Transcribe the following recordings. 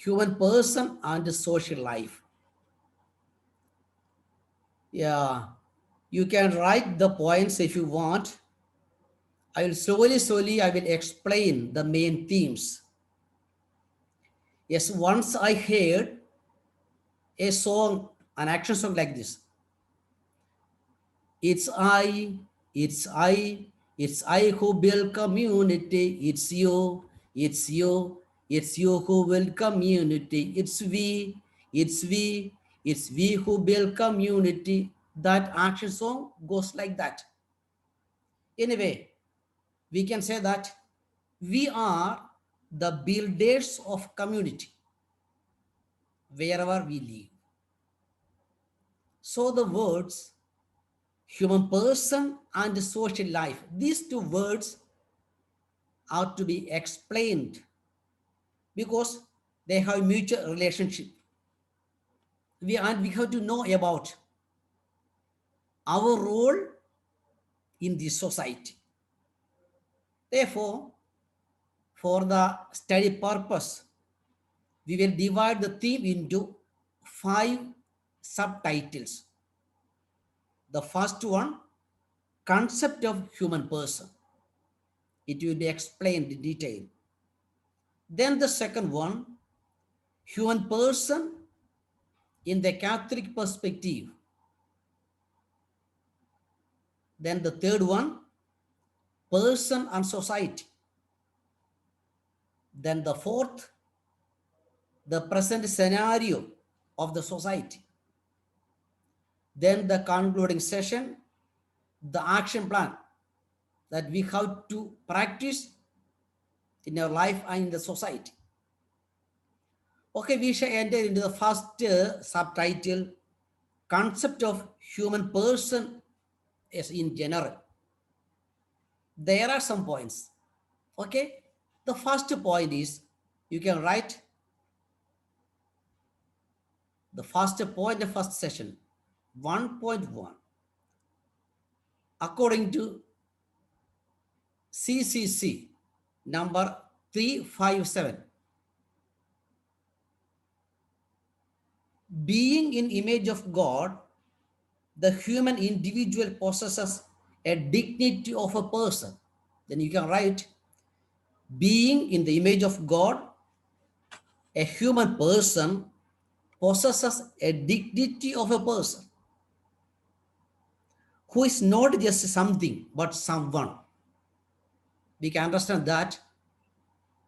human person and social life. Yeah, you can write the points if you want. I will slowly, I will explain the main themes. Yes, once I heard a song, an action song like this. It's I, it's I, it's I who build community. It's you, it's you who build community. It's we, it's we who build community. That action song goes like that. Anyway, we can say that we are the builders of community wherever we live. So the words human person and social life, these two words are to be explained because they have mutual relationship. And we have to know about our role in the society. Therefore, for the study purpose, we will divide the theme into 5 subtitles. The first one, concept of human person. It will be explained in detail. Then the second one, human person in the Catholic perspective. Then the third one, person and society. Then the fourth, the present scenario of the society. Then the concluding session, the action plan that we have to practice in our life and in the society. Okay, we shall enter into the first subtitle, concept of human person is in general. There are some points. Okay, the first point is, you can write the first point, the first session, 1.1. According to CCC number 357, being in image of God, the human individual possesses a dignity of a person. Then you can write, being in the image of God, a human person possesses a dignity of a person who is not just something but someone. We can understand that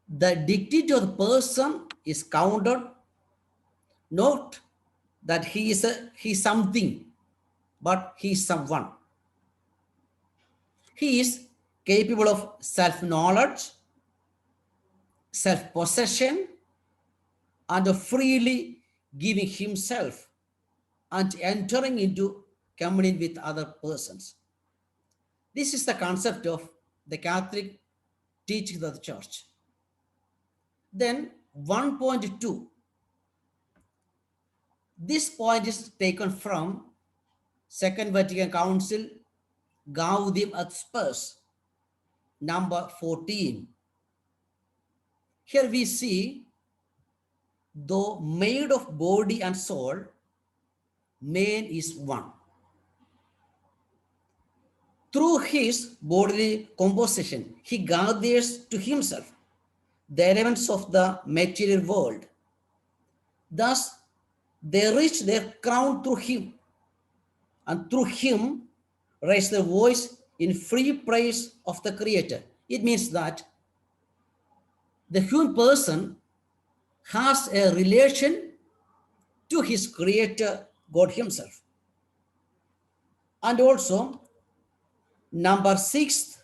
the dignity of the person is counted not that he is something, but he is someone. He is capable of self-knowledge, self-possession, and of freely giving himself and entering into communion with other persons. This is the concept of the Catholic teaching of the church. Then 1.2. This point is taken from Second Vatican Council, Gaudium et Spes, number 14. Here we see, though made of body and soul, man is one. Through his bodily composition, he gathers to himself the elements of the material world. Thus, they reach their crown through him, and through him raise their voice in free praise of the Creator. It means that the human person has a relation to his Creator, God himself. And also, number 6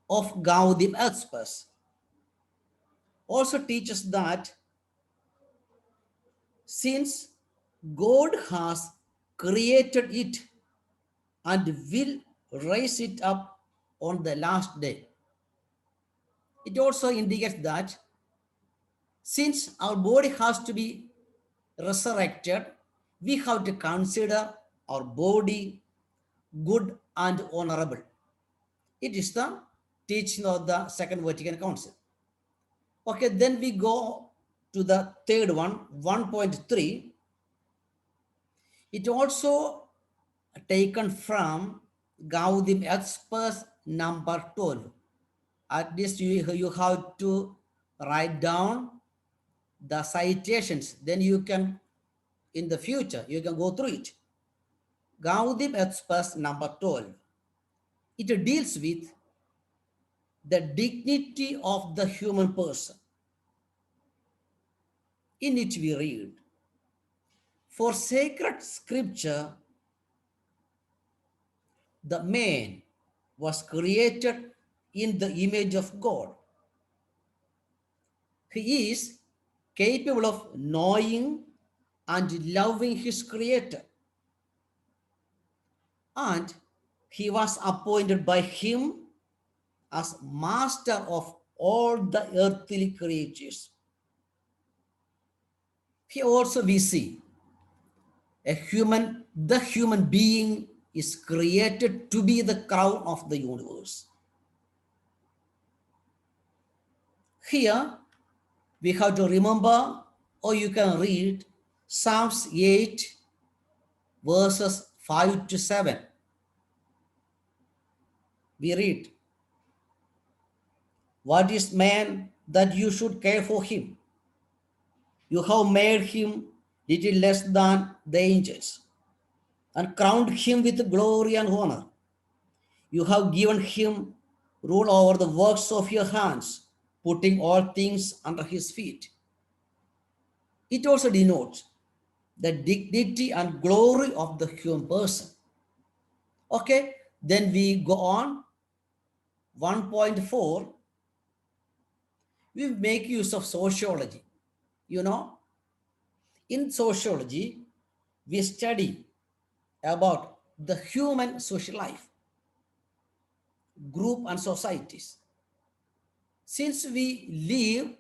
of Gaudium et Spes also teaches that since God has created it and will raise it up on the last day, it also indicates that since our body has to be resurrected, we have to consider our body good and honorable. It is the teaching of the Second Vatican Council. Okay, then we go to the third one, 1.3, it also taken from Gaudium Express number 12. At least you have to write down the citations, then you can, in the future, you can go through it. Gaudium Express number 12. It deals with the dignity of the human person. In it we read, for sacred scripture, the man was created in the image of God. He is capable of knowing and loving his creator. And he was appointed by him as master of all the earthly creatures. Here also we see the human being is created to be the crown of the universe. Here we have to remember, or you can read Psalms 8 verses 5 to 7. We read, what is man that you should care for him? You have made him little less than the angels and crowned him with glory and honor. You have given him rule over the works of your hands, putting all things under his feet. It also denotes the dignity and glory of the human person. Okay, then we go on. 1.4, we make use of sociology. You know, in sociology, we study about the human social life, group and societies. Since we live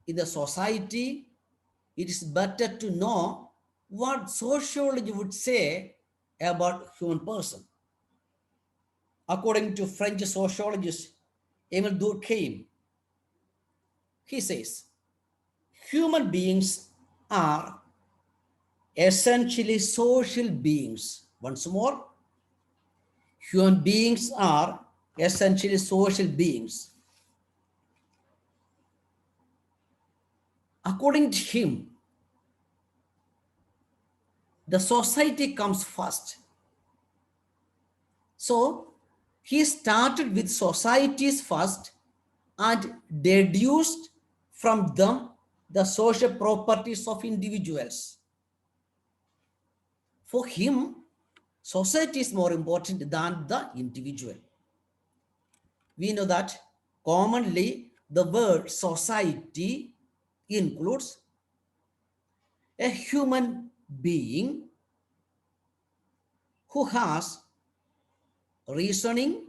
in the society, it is better to know what sociology would say about human person. According to French sociologist Emile Durkheim, he says, human beings are essentially social beings. Once more, human beings are essentially social beings. According to him, the society comes first. So he started with societies first and deduced from them the social properties of individuals. For him, society is more important than the individual. We know that commonly the word society includes a human being who has reasoning,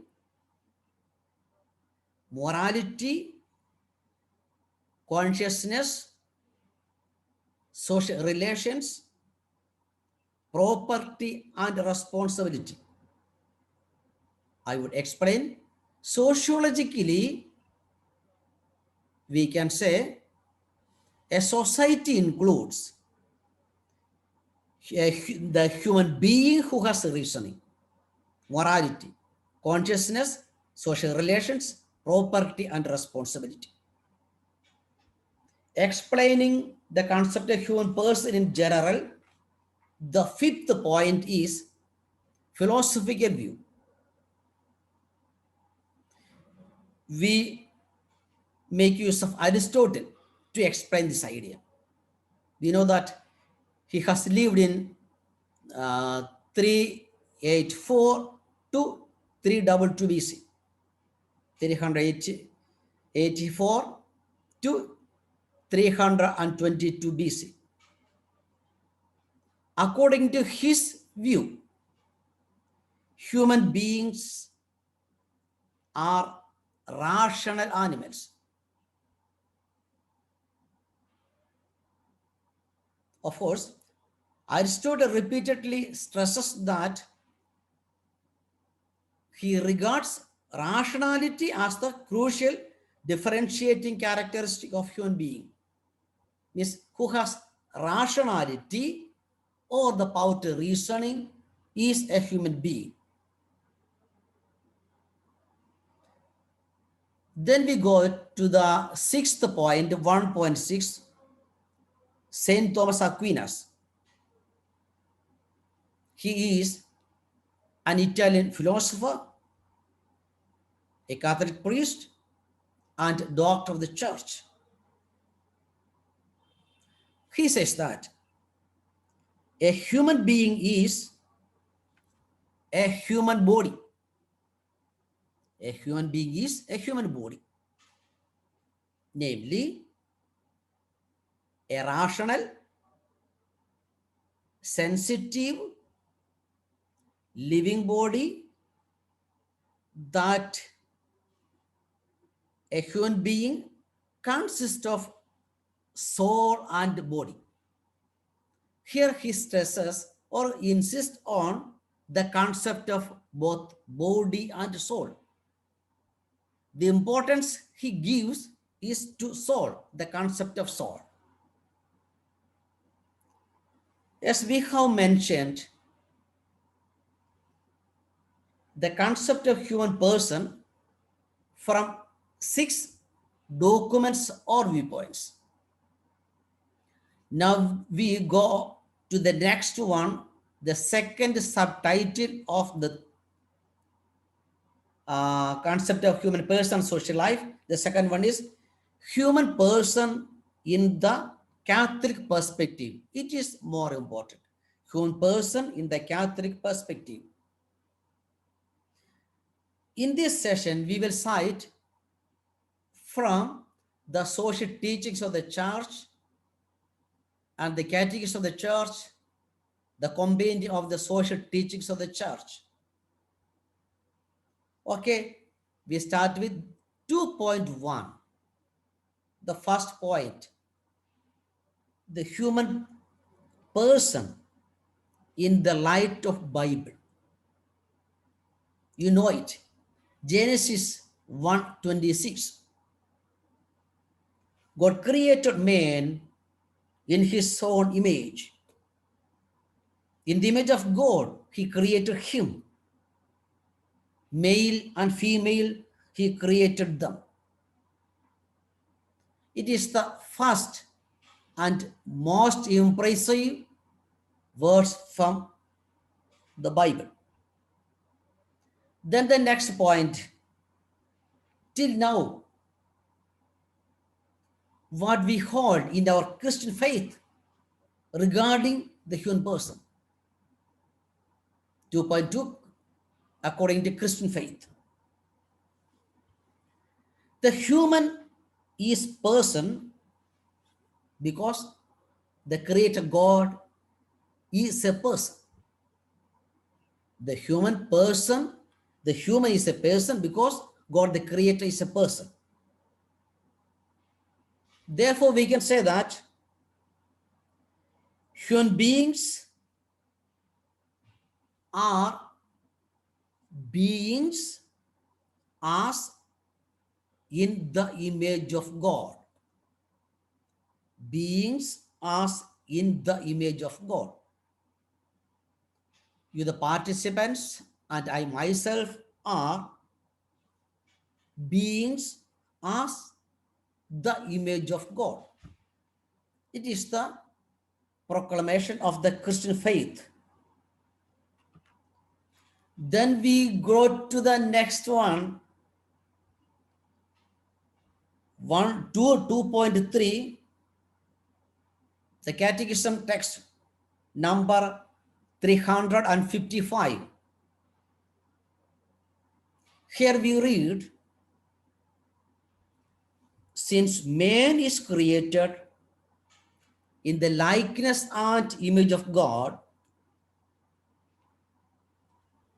morality, consciousness, social relations, property, and responsibility. I would explain. Sociologically, we can say a society includes the human being who has reasoning, morality, consciousness, social relations, property, and responsibility. Explaining the concept of human person in general, the fifth point is philosophical view. We make use of Aristotle to explain this idea. We know that he has lived in 384 to 322 BC. 384 to 322 BC. According to his view, human beings are rational animals. Of course, Aristotle repeatedly stresses that he regards rationality as the crucial differentiating characteristic of human being. means who has rationality or the power to reasoning is a human being. Then we go to the sixth point, 1.6, Saint Thomas Aquinas. He is an Italian philosopher, a Catholic priest, and doctor of the church. He says that a human being is a human body. A human being is a human body, namely a rational, sensitive, living body that a human being consists of soul and body. Here he stresses or insists on the concept of both body and soul. The importance he gives is to soul, the concept of soul. As we have mentioned, the concept of human person from 6 documents or viewpoints. Now we go to the next one, the second subtitle of the concept of human person, social life. The second one is human person in the Catholic perspective. It is more important. Human person in the Catholic perspective. In this session, we will cite from the social teachings of the church and the catechism of the church, the compendium of the social teachings of the church. Okay, we start with 2.1. The first point, the human person in the light of Bible. You know it. Genesis 1:26. God created man in his own image. In the image of God, he created him. Male and female, he created them. It is the first and most impressive words from the Bible. Then the next point, till now, what we hold in our Christian faith regarding the human person. 2.2, according to Christian faith. The human is person because the creator God is a person. The human person, the human is a person because God the creator is a person. Therefore, we can say that human beings are beings as in the image of God. Beings as in the image of God. You, the participants, and I myself are beings as the image of God. It is the proclamation of the Christian faith. Then we go to the next one, 2.3, the catechism text number 355. Here we read, since man is created in the likeness and image of God,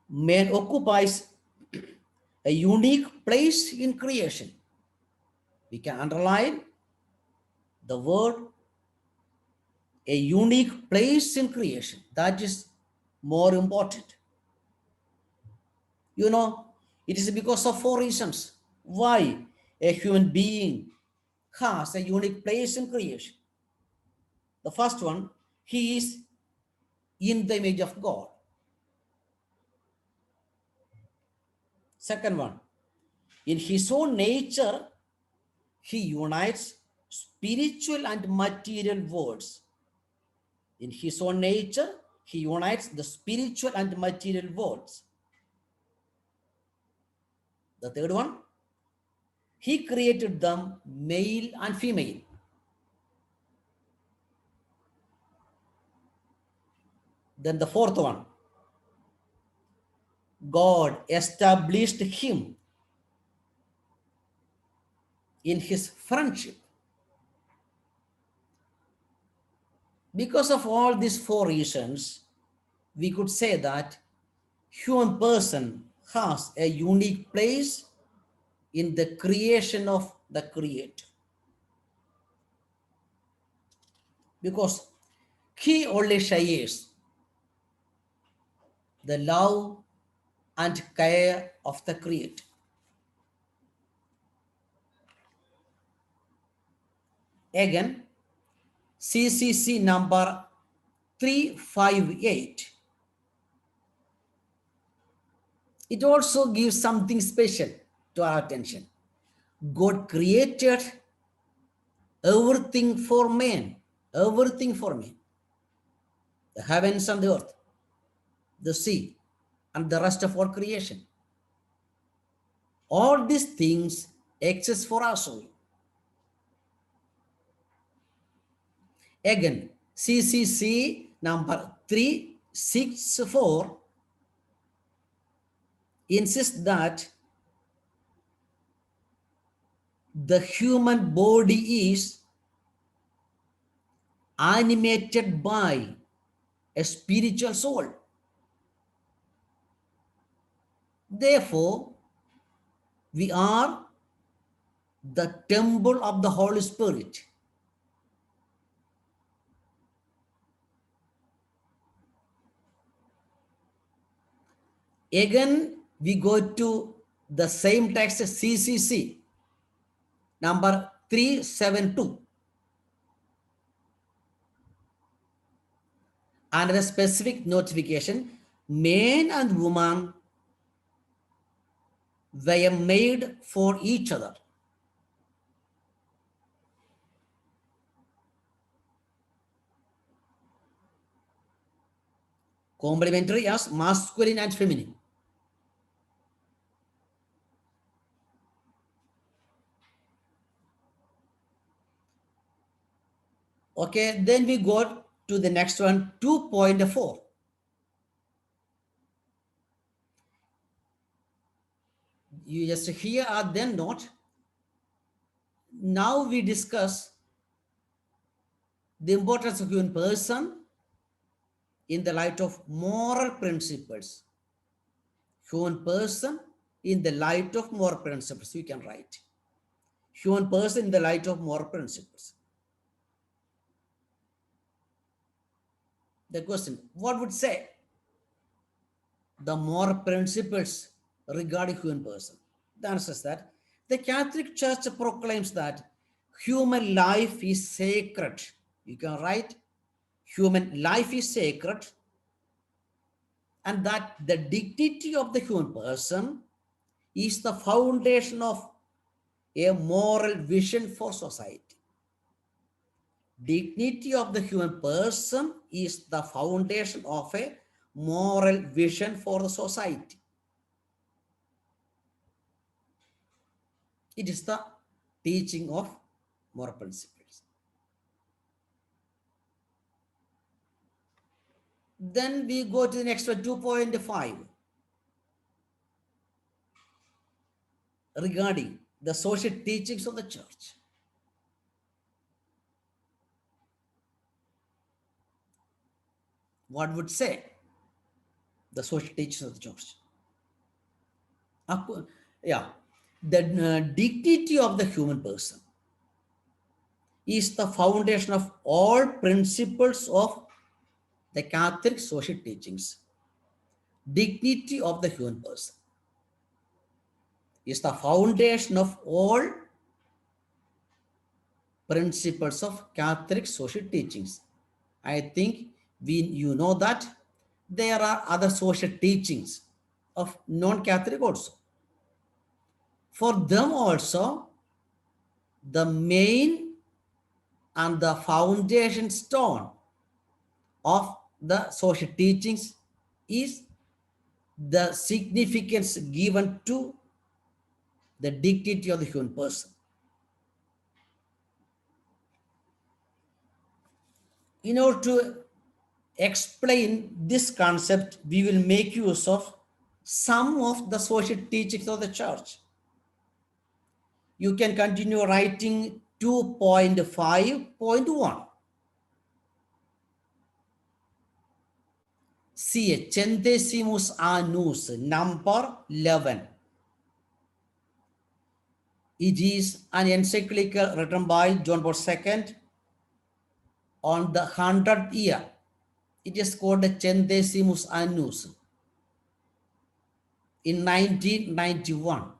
man occupies a unique place in creation. We can underline the word a unique place in creation. That is more important. You know, it is because of 4 reasons why a human being has a unique place in creation. The first one, he is in the image of God. Second one, in his own nature, he unites spiritual and material worlds. In his own nature, he unites the spiritual and material worlds. The third one, he created them male and female. Then the fourth one, God established him in his friendship. Because of all these four reasons, we could say that human person has a unique place in the creation of the Creator. Because he only shares the love and care of the Creator. Again, CCC number 358. It also gives something special to our attention. God created everything for man, everything for man. The heavens and the earth, the sea, and the rest of our creation. All these things exist for us only. Again, CCC number 364 insists that the human body is animated by a spiritual soul. Therefore, we are the temple of the Holy Spirit. Again, we go to the same text, CCC number 372. Another specific notification, man and woman were made for each other. Complementary as masculine and feminine. Okay, then we go to the next one, 2.4. You just here or then not. Now we discuss the importance of human person in the light of moral principles. Human person in the light of moral principles, you can write. Human person in the light of moral principles. The question, what would say the moral principles regarding human person? The answer is that the Catholic Church proclaims that human life is sacred. You can write human life is sacred, and that the dignity of the human person is the foundation of a moral vision for society. Dignity of the human person is the foundation of a moral vision for the society. It is the teaching of moral principles. Then we go to the next one, 2.5, regarding the social teachings of the church. What would say the social teachings of the church? Yeah, the dignity of the human person is the foundation of all principles of the Catholic social teachings. Dignity of the human person is the foundation of all principles of Catholic social teachings. I think you know that there are other social teachings of non-Catholic also. For them also, the main and the foundation stone of the social teachings is the significance given to the dignity of the human person. In order to explain this concept, we will make use of some of the social teachings of the church. You can continue writing 2.5.1. See, Centesimus Annus, number 11. It is an encyclical written by John Paul II on the 100th year. It is called the Centesimus Annus in 1991.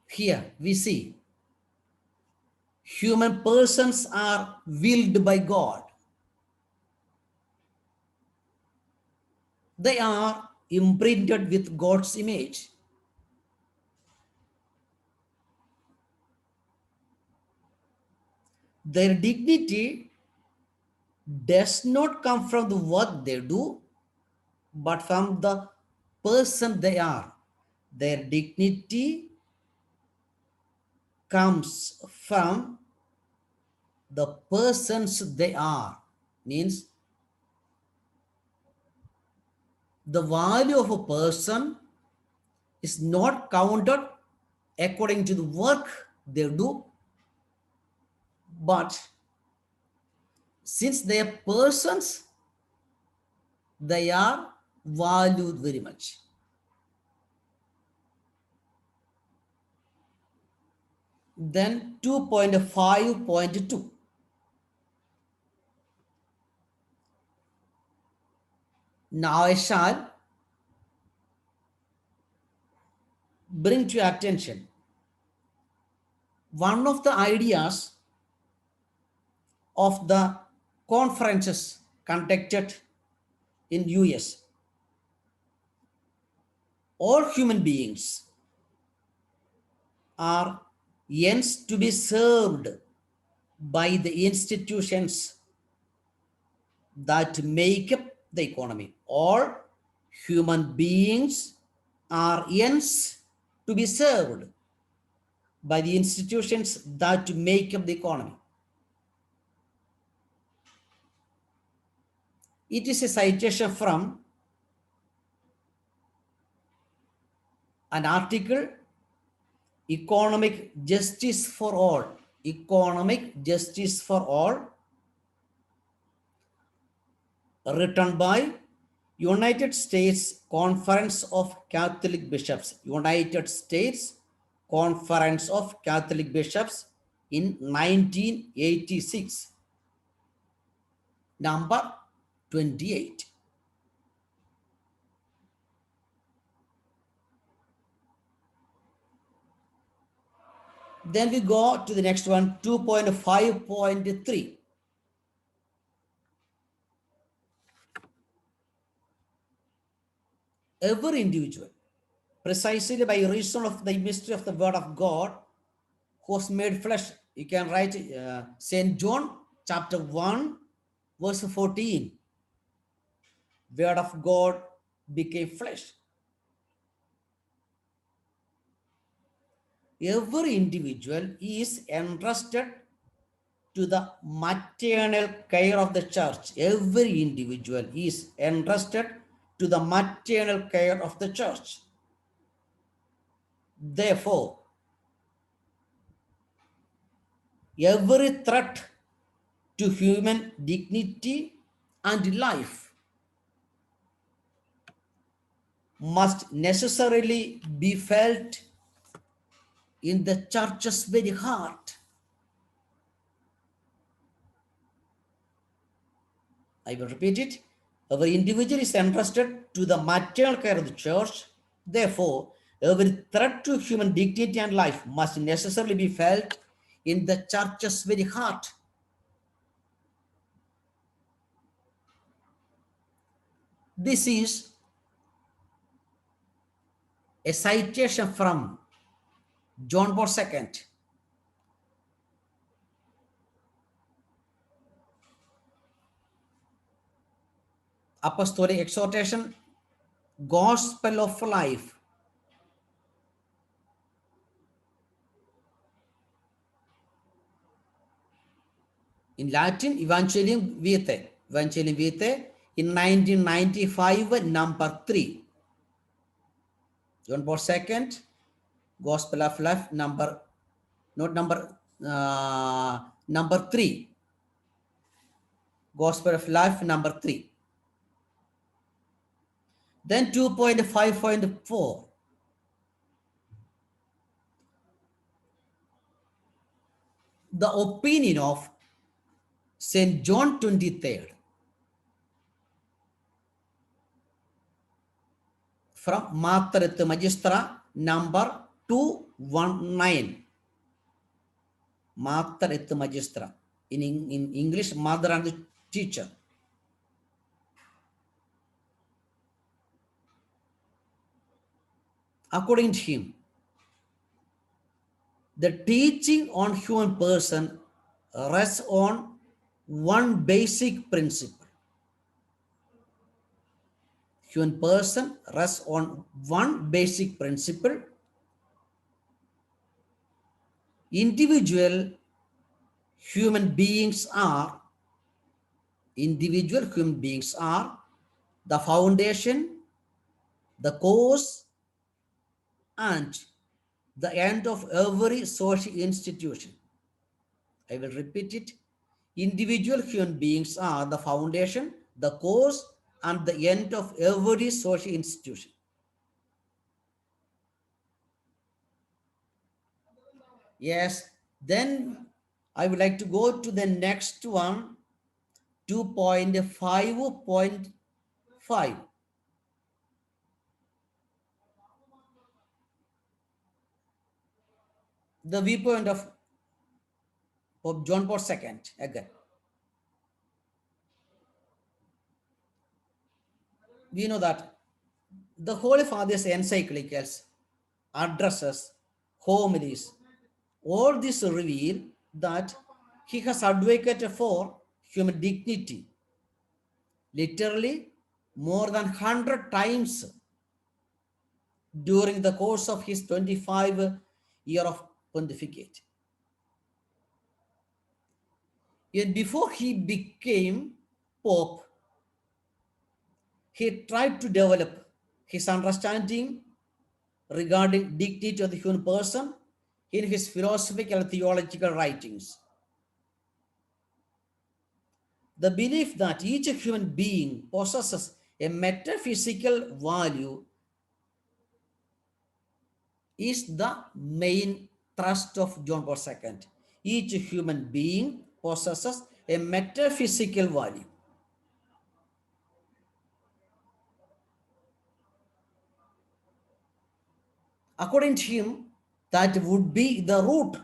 Here we see human persons are willed by God. They are imprinted with God's image. Their dignity does not come from the work they do, but from the person they are. Their dignity comes from the persons they are. Means the value of a person is not counted according to the work they do, but since they are persons, they are valued very much. Then 2.5.2. Now I shall bring to your attention one of the ideas of the conferences conducted in US. All human beings are ends to be served by the institutions that make up the economy. All human beings are ends to be served by the institutions that make up the economy. It is a citation from an article, Economic Justice for All. Economic Justice for All, written by United States Conference of Catholic Bishops. United States Conference of Catholic Bishops in 1986. Number 28. Then we go to the next one, 2.5.3. Every individual, precisely by reason of the mystery of the word of God, who was made flesh. You can write St. John chapter 1, verse 14. Word of God became flesh. Every individual is entrusted to the maternal care of the church. Every individual is entrusted to the maternal care of the church. Therefore, every threat to human dignity and life must necessarily be felt in the church's very heart. I will repeat it. Every individual is entrusted to the maternal care of the church. Therefore, every threat to human dignity and life must necessarily be felt in the church's very heart. This is a citation from John Paul II, Apostolic Exhortation, Gospel of Life. In Latin, Evangelium Vitae. Evangelium Vitae in 1995, number 3. John Paul II, Gospel of Life, number 3. Gospel of Life, number 3. Then 2.5.4. The opinion of St. John 23rd from Mater et Magistra, number 219. Mater et Magistra. In English, mother and the teacher. According to him, the teaching on human person rests on one basic principle. Human person rests on one basic principle. Individual human beings are the foundation, the cause, and the end of every social institution. I will repeat it. Individual human beings are the foundation, the cause, and the end of every social institution. Yes, then I would like to go to the next one, 2.5.5. The viewpoint of Pope John Paul II again. We know that the Holy Father's encyclicals, addresses, homilies, all this reveal that he has advocated for human dignity literally more than 100 times during the course of his 25 year of pontificate. Yet before he became Pope, he tried to develop his understanding regarding dignity of the human person in his philosophical and theological writings. The belief that each human being possesses a metaphysical value is the main thrust of John Paul II. Each human being possesses a metaphysical value. According to him, that would be the root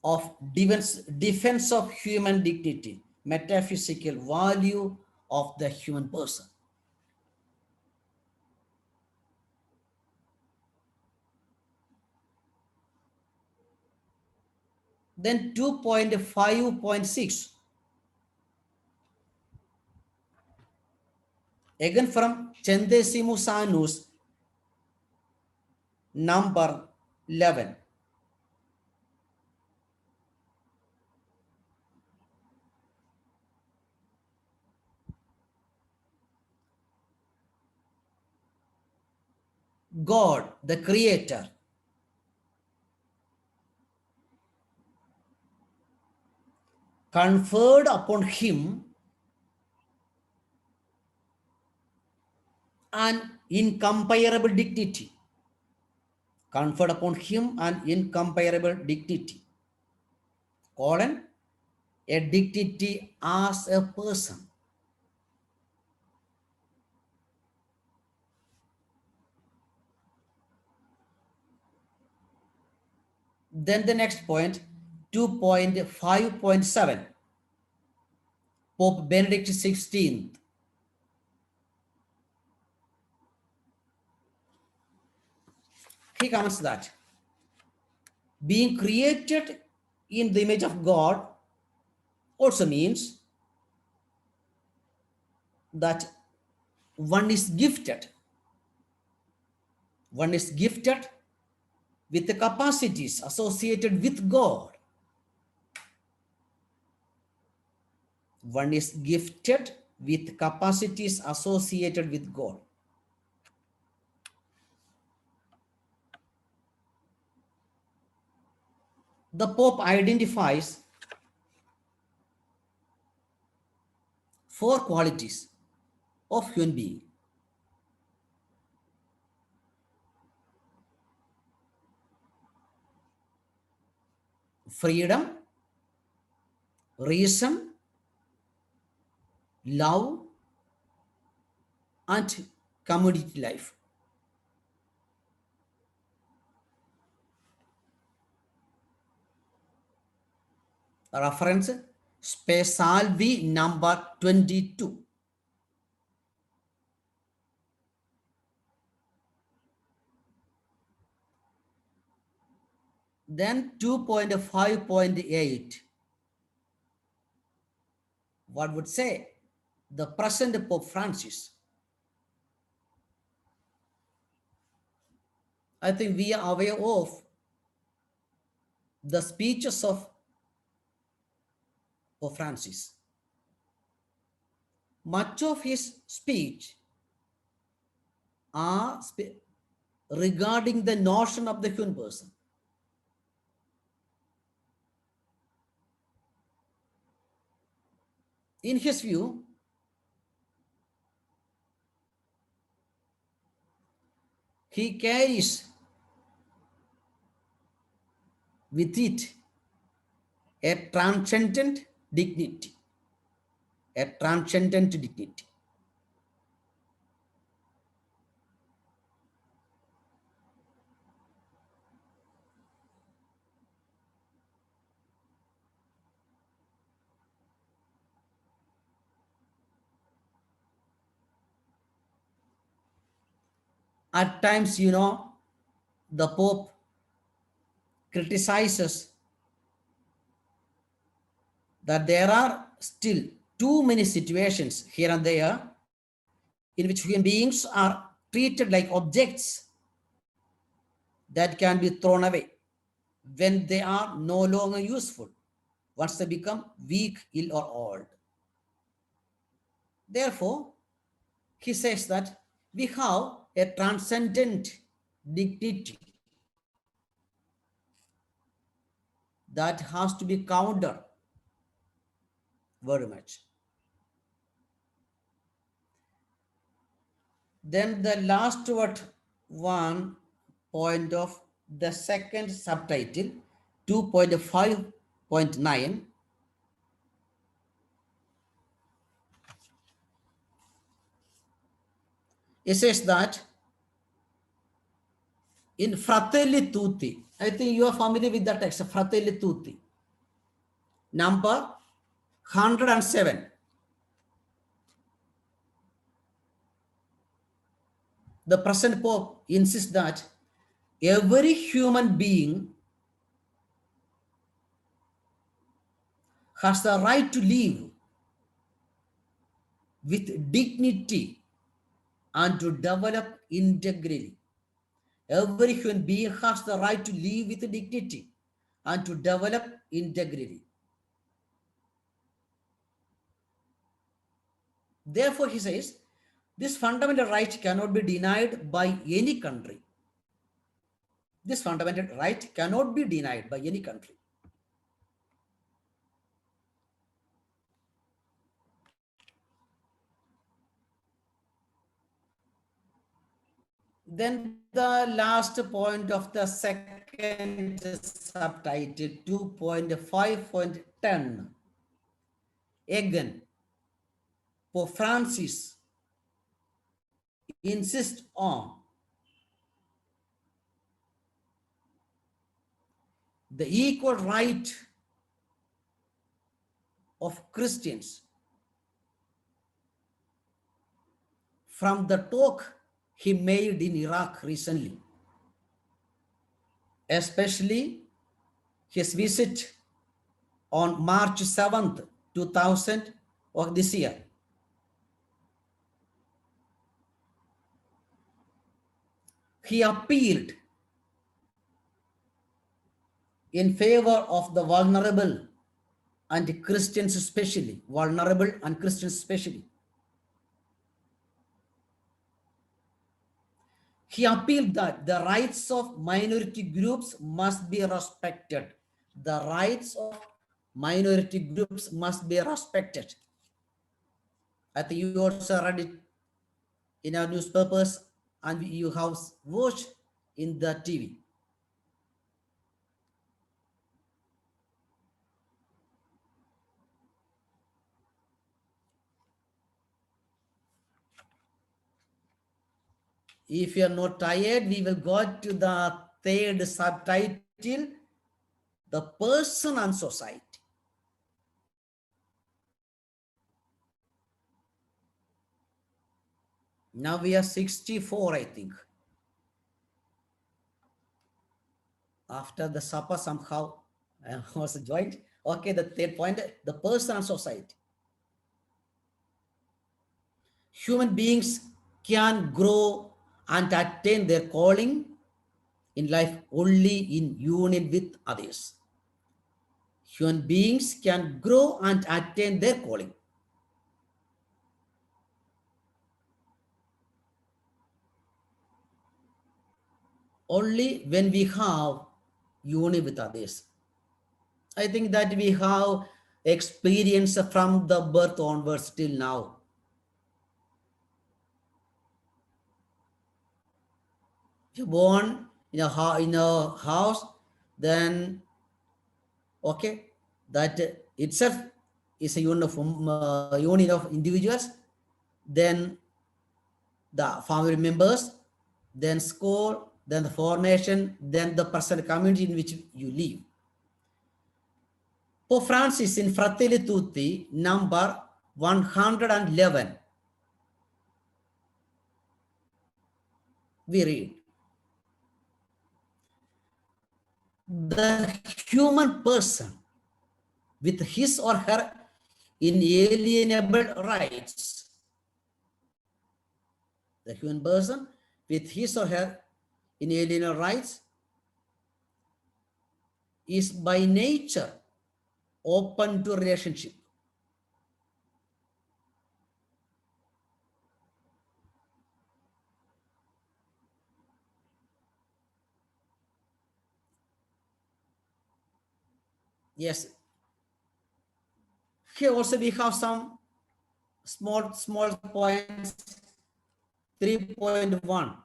of defense of human dignity, metaphysical value of the human person. Then 2.5.6. Again from Centesimus Annus, number 11. God, the Creator, conferred upon him an incomparable dignity. Conferred upon him an incomparable dignity. Colon, a dignity as a person. Then the next point, 2.5.7. Pope Benedict XVI. He comments that being created in the image of God also means that one is gifted. One is gifted with the capacities associated with God. One is gifted with capacities associated with God. The Pope identifies 4 qualities of human being. Freedom, reason, love, and community life. Reference Spe Salvi number 22. Then 2.5.8. What would say? The present Pope Francis. I think we are aware of the speeches of Pope Francis. Much of his speech are regarding the notion of the human person. In his view, he carries with it a transcendent dignity. A transcendent dignity. At times, the Pope criticizes that there are still too many situations here and there in which human beings are treated like objects that can be thrown away when they are no longer useful, once they become weak, ill, or old. Therefore, he says that we have a transcendent dignity that has to be countered very much. Then the last one point of the second subtitle, 2.5.9, it says that in Fratelli Tutti, I think you are familiar with that text, Fratelli Tutti, number 107. The present Pope insists that every human being has the right to live with dignity and to develop integrally. Every human being has the right to live with dignity and to develop integrity. Therefore, he says, this fundamental right cannot be denied by any country. This fundamental right cannot be denied by any country. Then the last point of the second subtitle, 2.5.10. Again, Pope Francis insists on the equal right of Christians from the talk he made in Iraq recently, especially his visit on March 7th, 2000 of this year. He appealed in favor of the vulnerable and Christians especially, vulnerable and Christians especially. He appealed that the rights of minority groups must be respected. The rights of minority groups must be respected. I think you also read it in our newspapers and you have watched in the TV. If you are not tired, we will go to the third subtitle, the person and society. Now we are 64, I think. After the supper, somehow I was joined. Okay, the third point, the person and society. Human beings can grow and attain their calling in life only in union with others. Human beings can grow and attain their calling only when we have union with others. I think that we have experience from the birth onwards till now. If you're born in a house, then okay, that itself is a union of individuals, then the family members, then school, then the formation, then the personal community in which you live. Pope Francis in Fratelli Tutti, number 111, we read, the human person with his or her inalienable rights, the human person with his or her inalienable rights is by nature open to relationship. Yes. Here also we have some small points. 3.1.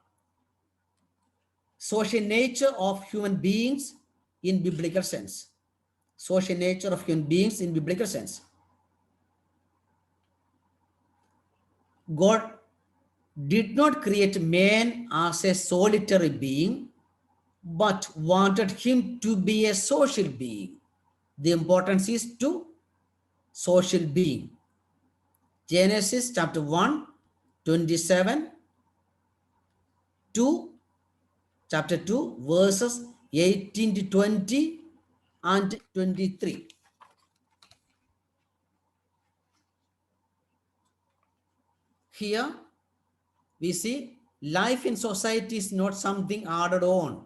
Social nature of human beings in biblical sense. Social nature of human beings in biblical sense. God did not create man as a solitary being, but wanted him to be a social being. The importance is to social being. Genesis chapter 1, 27 to chapter 2, verses 18 to 20 and 23. Here we see life in society is not something added on,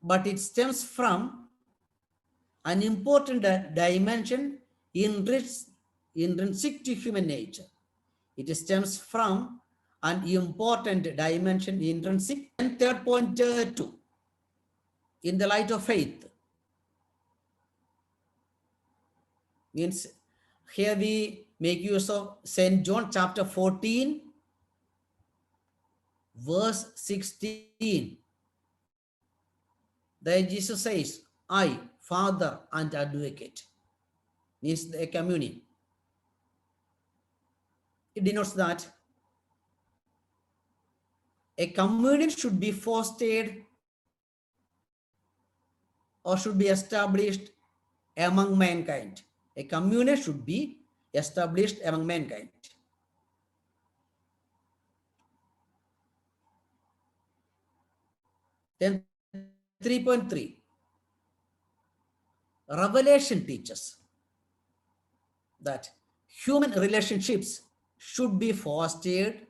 but it stems from an important dimension intrinsic to human nature. It stems from an important dimension intrinsic. And 3.2, in the light of faith, means here we make use of St. John chapter 14, verse 16. There Jesus says, I, Father and Advocate, means a communion. It denotes that a communion should be fostered or should be established among mankind. A communion should be established among mankind. Then 3.3, Revelation teaches that human relationships should be fostered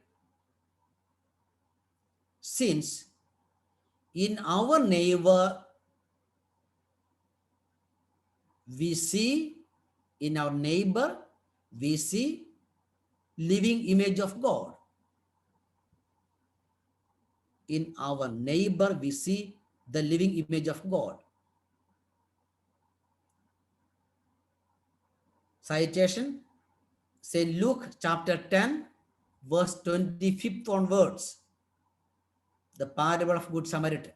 since in our neighbor we see living image of God. In our neighbor we see the living image of God. Citation, St. Luke chapter 10, verse 25th onwards, the parable of Good Samaritan.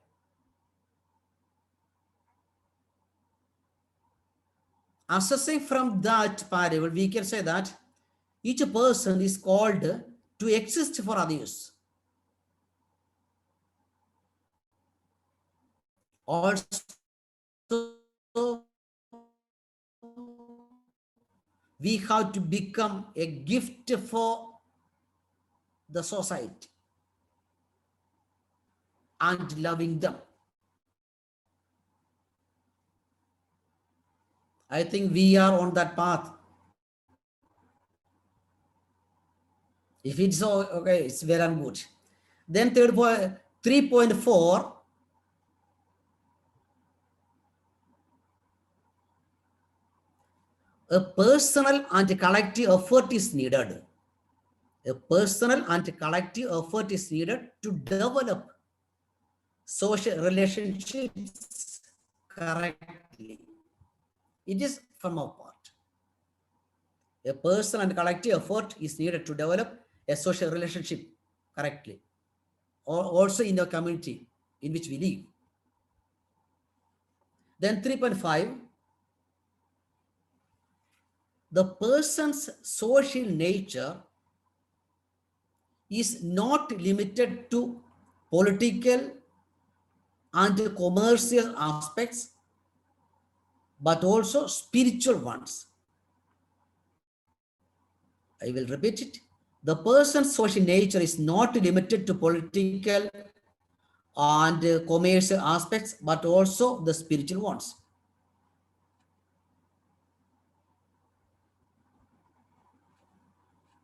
Assessing from that parable, we can say that each person is called to exist for others. Also, we have to become a gift for the society and loving them. I think we are on that path. If it's so, okay, it's well and good. Then 3.4, a personal and collective effort is needed. A personal and collective effort is needed to develop social relationships correctly. It is from our part. A personal and collective effort is needed to develop a social relationship correctly, or also in the community in which we live. Then 3.5, the person's social nature is not limited to political and commercial aspects, but also spiritual ones. I will repeat it. The person's social nature is not limited to political and commercial aspects, but also the spiritual ones.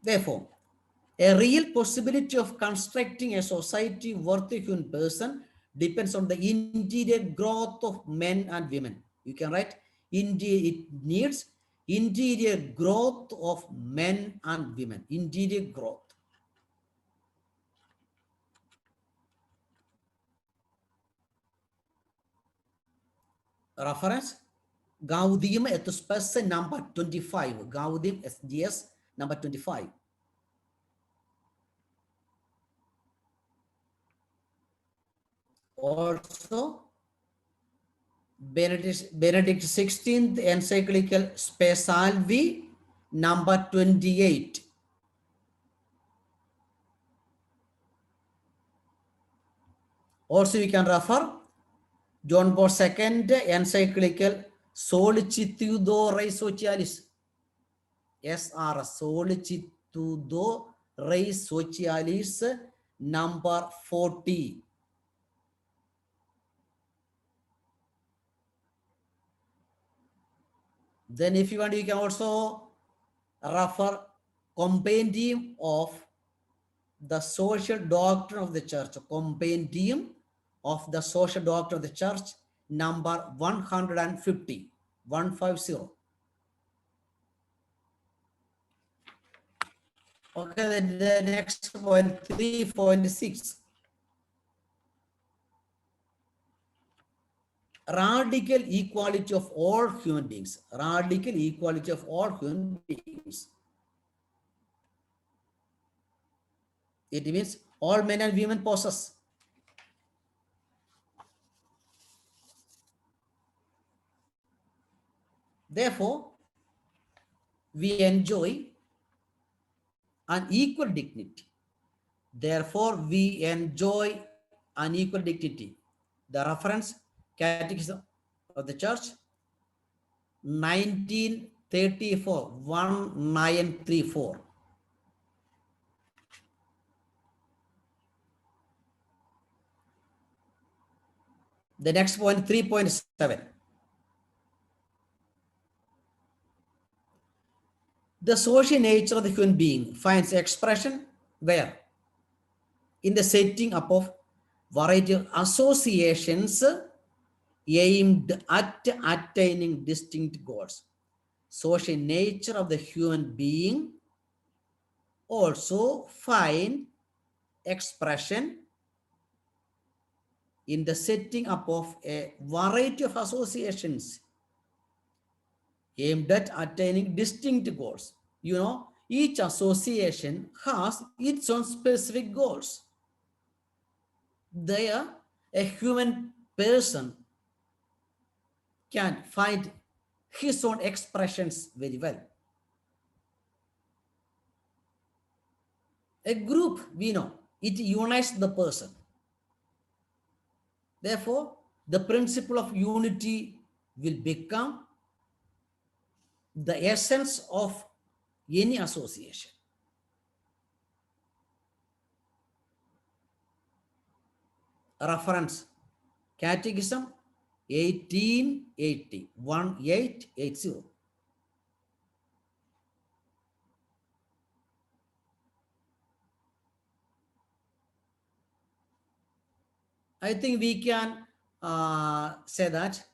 Therefore, a real possibility of constructing a society worthy of human person depends on the interior growth of men and women. You can write, it needs interior growth of men and women. Interior growth. Reference, Gaudium et Spes number 25. Gaudium SGS number 25. Also, Benedict 16th encyclical Spe Salvi number 28. Also, you can refer John Paul II encyclical Solicitudo Rei Socialis. SR Solicitudo Rei Socialis number 40. Then if you want, you can also refer Compendium of the Social Doctrine of the Church. Compendium of the Social Doctrine of the Church, number 150. 150. Okay, then the next point, 3.6. Radical equality of all human beings. Radical equality of all human beings. It means all men and women possess. Therefore, we enjoy an equal dignity. Therefore, we enjoy an equal dignity. The reference, Catechism of the Church, 19 34, 1934. The next point, 3.7. The social nature of the human being finds expression where? In the setting up of variety of associations aimed at attaining distinct goals. Social nature of the human being also find expression in the setting up of a variety of associations aimed at attaining distinct goals. You know, each association has its own specific goals. There, a human person can find his own expressions very well. A group, we know, it unites the person. Therefore, the principle of unity will become the essence of any association. Reference, Catechism 1880, 1880. I think we can say that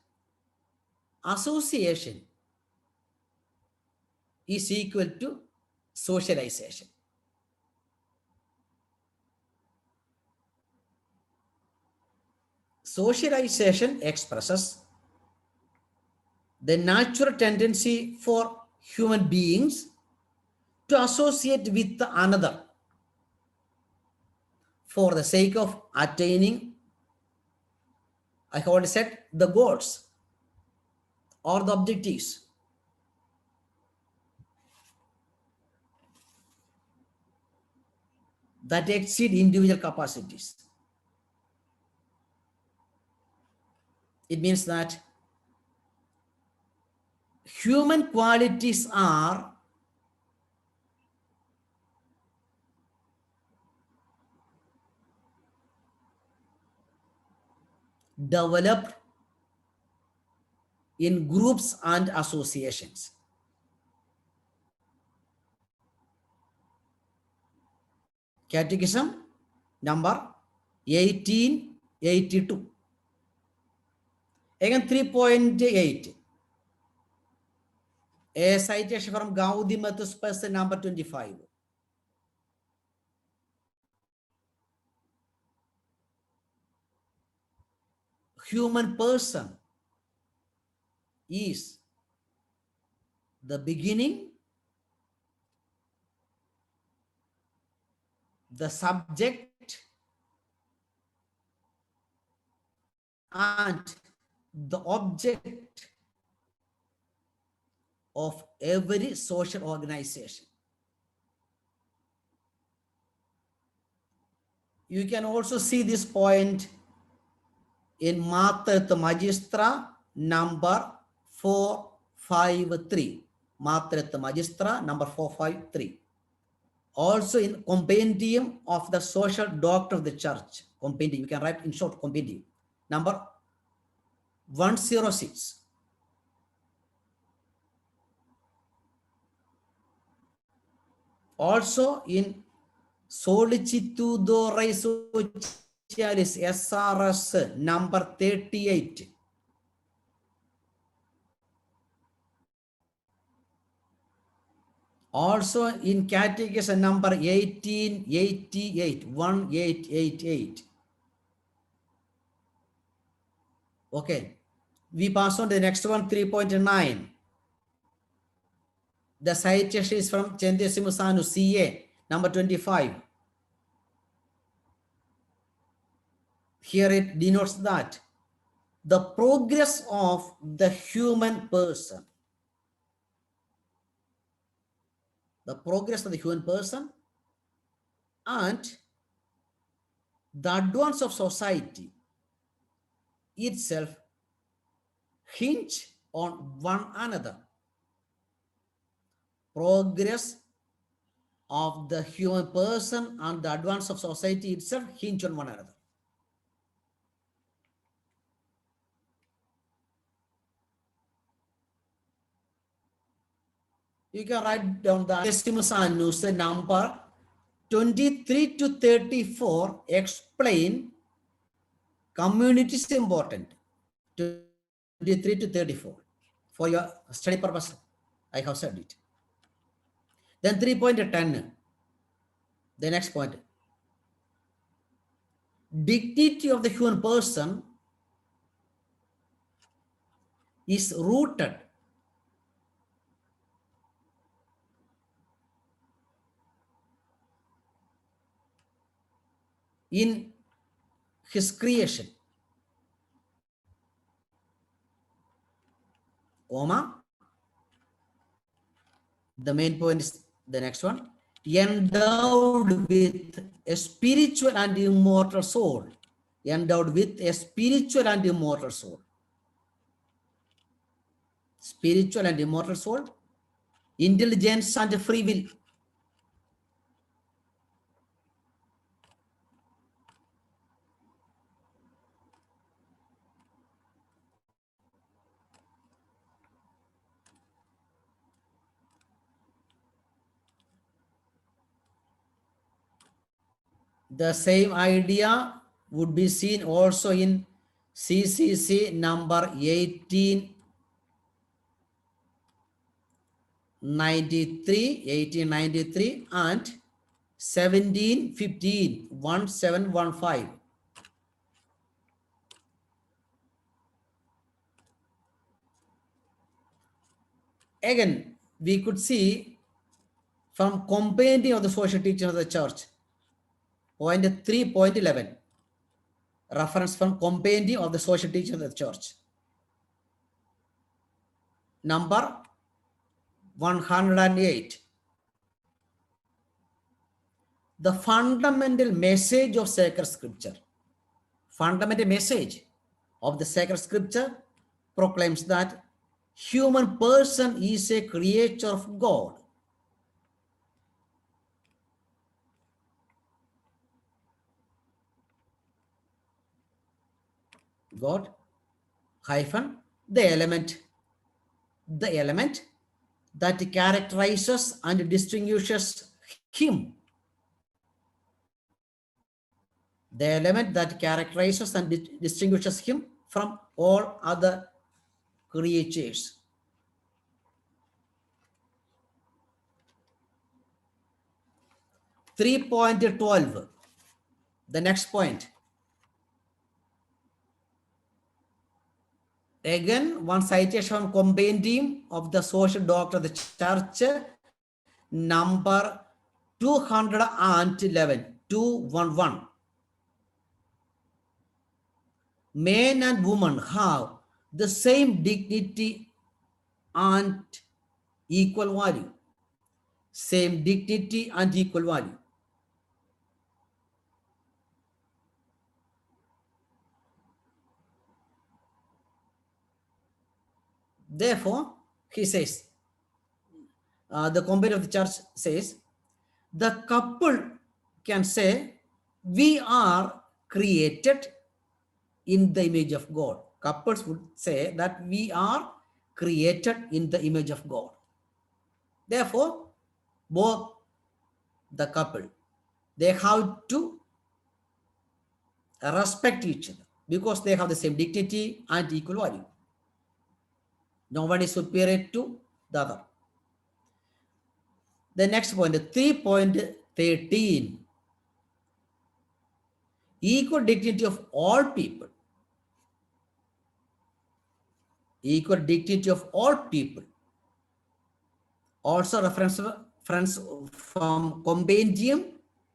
association is equal to socialization. Socialization expresses the natural tendency for human beings to associate with another for the sake of attaining, I have already said, the goals or the objectives. That exceed individual capacities. It means that human qualities are developed in groups and associations. Catechism number 1882. Again, 3.8. A citation from Gaudium Spes number 25. Human person is the beginning, the subject, and the object of every social organization. You can also see this point in Mater Magistra number 453. Mater Magistra number 453. Also in Compendium of the Social Doctrine of the Church. Compendium, you can write in short, Compendium number 106. Also in Solicitudo Rei Socialis SRS number 38. Also in Catechism number 1888, 1888. Okay, we pass on to the next one, 3.9. The citation is from Centesimus Annus CA number 25. Here it denotes that the progress of the human person, the progress of the human person and the advance of society itself hinge on one another. progress of the human person and the advance of society itself hinge on one another. You can write down the estimates and news number 23 to 34 explain community is important. 23 to 34 for your study purpose. I have said it. Then 3.10, the next point. Dignity of the human person is rooted in his creation, comma, the main point is the next one, endowed with a spiritual and immortal soul, endowed with a spiritual and immortal soul, spiritual and immortal soul, intelligence and free will. The same idea would be seen also in CCC number 1893 and 1715. Again, we could see from compendium of the social teaching of the church, point 3.11, reference from compendium of the social teaching of the church, number 108. The fundamental message of sacred scripture, fundamental message of the sacred scripture proclaims that human person is a creature of God. God hyphen the element that characterizes and distinguishes him. The element that characterizes and distinguishes him from all other creatures. .12, the next point. Again, one citation from compendium of the social doctrine of the church, number 211. Men and women have the same dignity and equal value. Same dignity and equal value. Therefore, he says, the compendium of the church says, the couple can say, we are created in the image of God. Couples would say that we are created in the image of God. Therefore, both the couple, they have to respect each other because they have the same dignity and equal value. No one is superior to the other. The next point, 3.13, equal dignity of all people. Equal dignity of all people. Also reference from compendium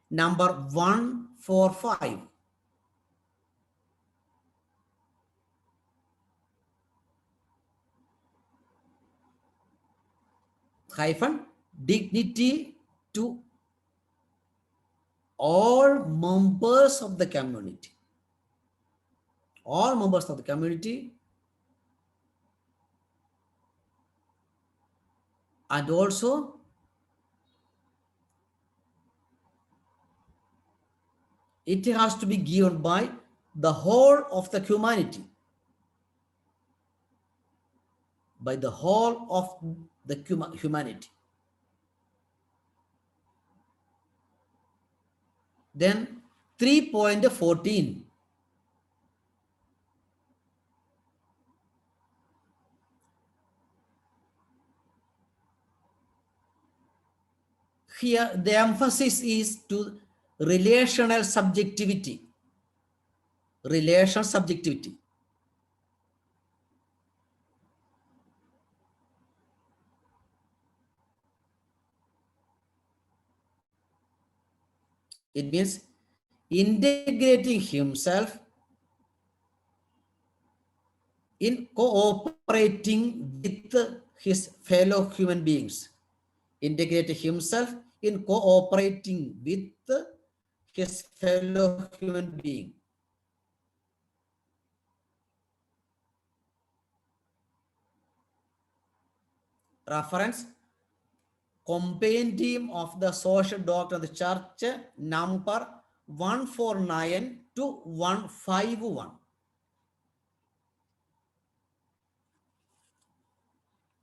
number 145. Hyphen dignity to all members of the community. All members of the community, and also it has to be given by the whole of the humanity. By the whole of the humanity. Then 3.14. Here the emphasis is to relational subjectivity. Relational subjectivity. It means integrating himself in cooperating with his fellow human beings. Integrate himself in cooperating with his fellow human being. Reference: Compendium of the Social Doctrine of the Church, number 149 to 151.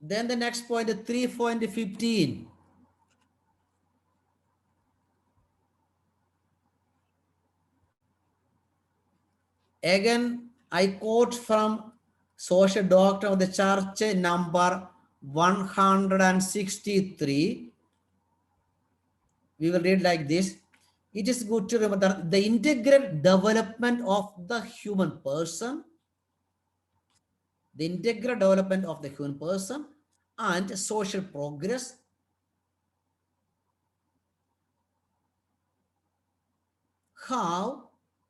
Then the next point, 3.15. Again, I quote from Social Doctrine of the Church, number 163. We will read like this. It is good to remember that the integral development of the human person, the integral development of the human person and social progress have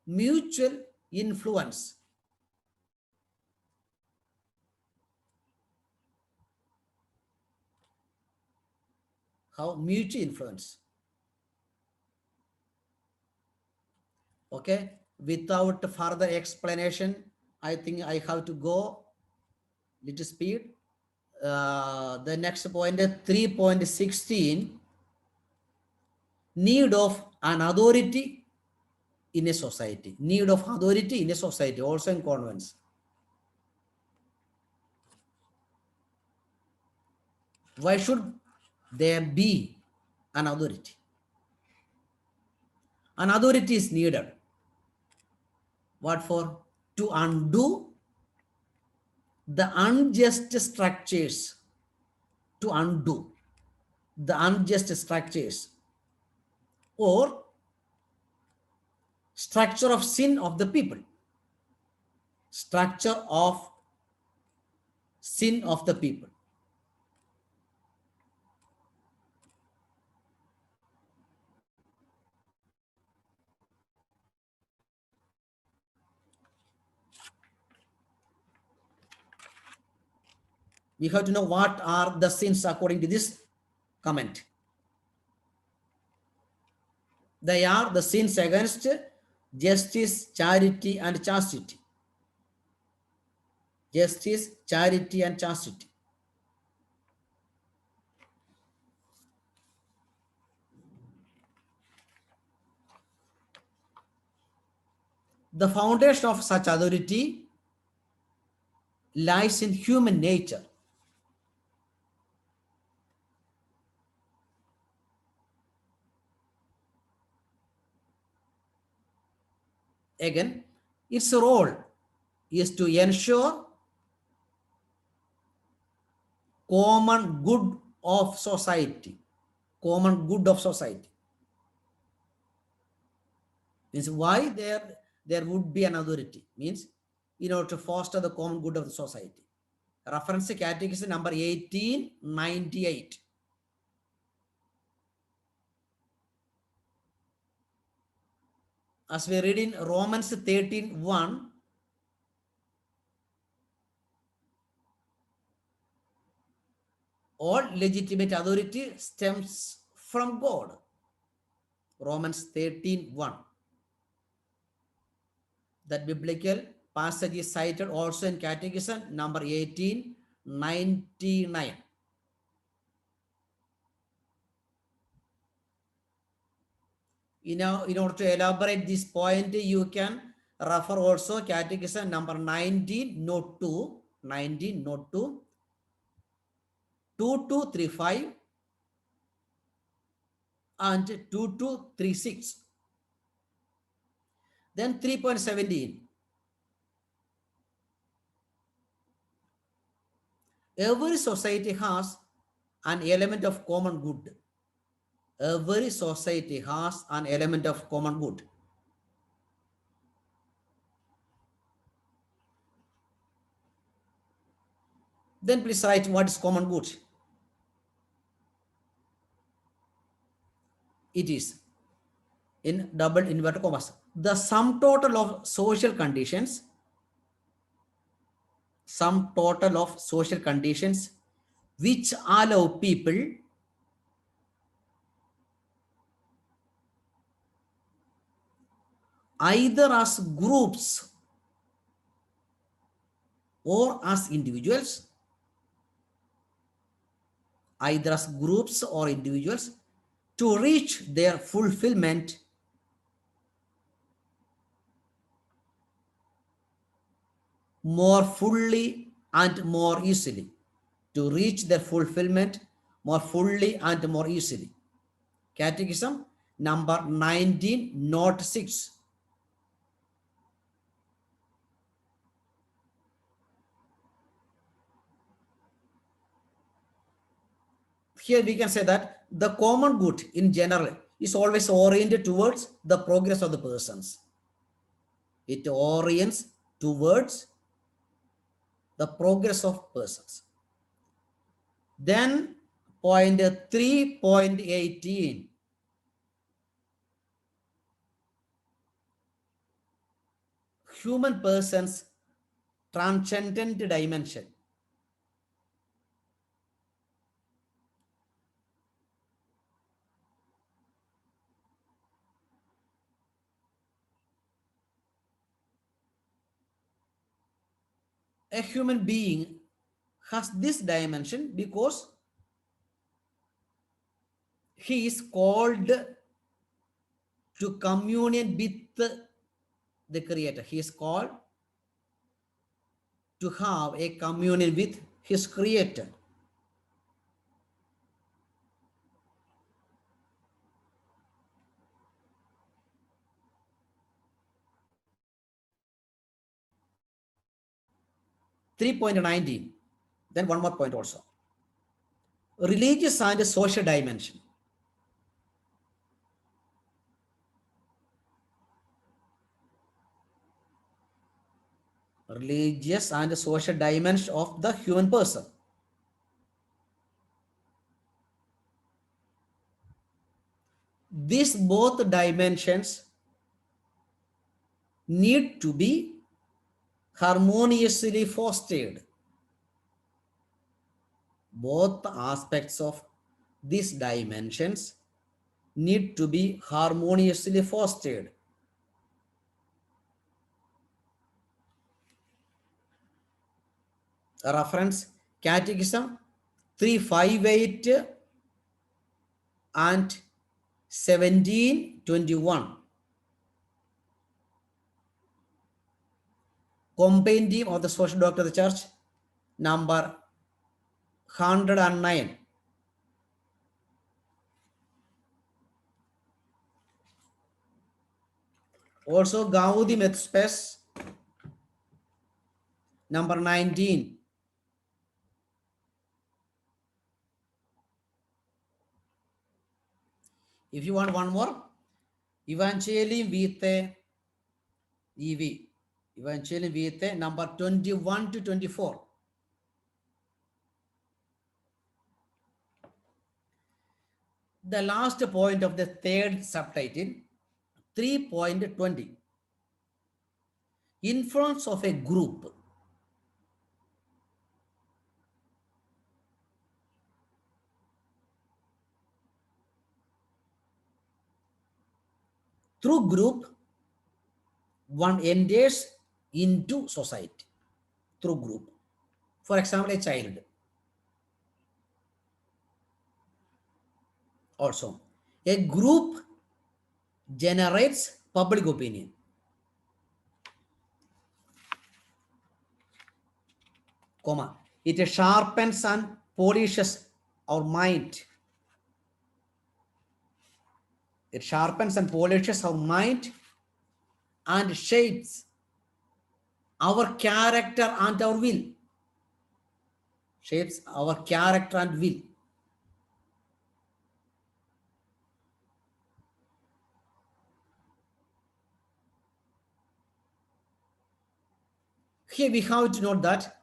mutual influence. How mutual influence. Okay, without further explanation, I think I have to go little speed. The next point, 3.16, need of an authority in a society. Need of authority in a society, also in convents. Why should there be an authority? An authority is needed. What for? To undo the unjust structures. To undo the unjust structures or structure of sin of the people. Structure of sin of the people. We have to know what are the sins according to this comment. They are the sins against justice, charity, and chastity. Justice, charity, and chastity. The foundation of such authority lies in human nature. Again, its role is to ensure common good of society. Common good of society. Means why there would be an authority? Means in order to foster the common good of the society. Reference Catechism number 1898. As we read in Romans 13:1, all legitimate authority stems from God. Romans 13:1. That biblical passage is cited also in Catechism number 1899. In order to elaborate this point, you can refer also Catechism number 19, note 2, 19, note 2, 2235 and 2236. Then 3.17. Every society has an element of common good. Every society has an element of common good. Then please write what is common good. It is in double inverted commas. The sum total of social conditions, which allow people either as groups or as individuals, to reach their fulfillment more fully and more easily. To reach their fulfillment more fully and more easily. Catechism number 19, note 6. Here we can say that the common good in general is always oriented towards the progress of the persons. It orients towards the progress of persons. Then point 3.18. Human persons transcendent dimension. A human being has this dimension because he is called to communion with the Creator. He is called to have a communion with his Creator. Three point 19. Then one more point also. Religious and social dimension. Religious and social dimension of the human person. These both dimensions need to be harmoniously fostered. Both aspects of these dimensions need to be harmoniously fostered. Reference Catechism 358 and 1721. Compendium of the Social Doctrine of the Church, number 109. Also Gaudium et Spes, number 19. If you want one more, Evangelium Vitae, EV, Evangelium Vitae, number 21 to 24. The last point of the third subtitle, 3.20. Influence of a group. Through group, one enters into society. Through group. For example, a child. Also, a group generates public opinion. Comma. It sharpens and polishes our mind. It sharpens and polishes our mind and shapes our character and our will. Shapes our character and will. Here we have to note that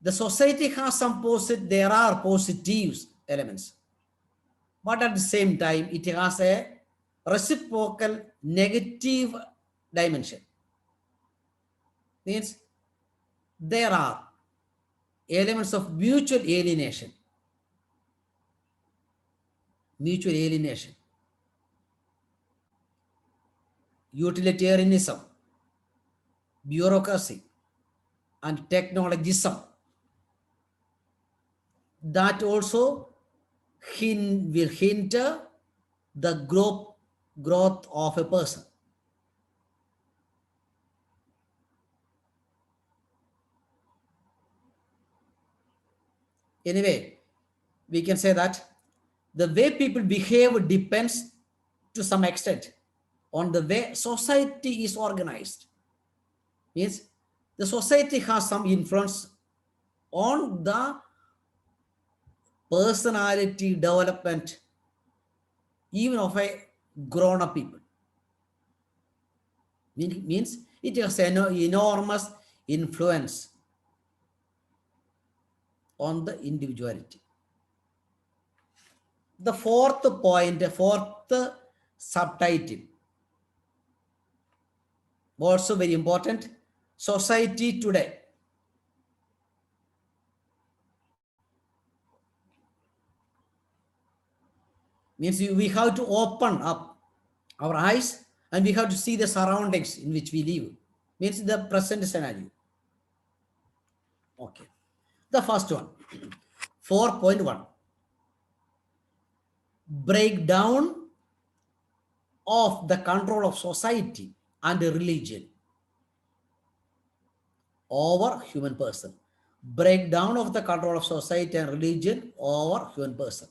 the society has some there are positive elements, but at the same time, it has a reciprocal negative dimension. Means there are elements of mutual alienation, utilitarianism, bureaucracy, and technologism that also will hinder the growth of a person. Anyway, we can say that the way people behave depends to some extent on the way society is organized. Means the society has some influence on the personality development even of a grown-up people. Means it has an enormous influence on the individuality. The fourth point, fourth subtitle, also very important, society today. Means we have to open up our eyes and we have to see the surroundings in which we live. Means the present scenario. Okay. The first one, 4.1. Breakdown of the control of society and religion over human person. Breakdown of the control of society and religion over human person.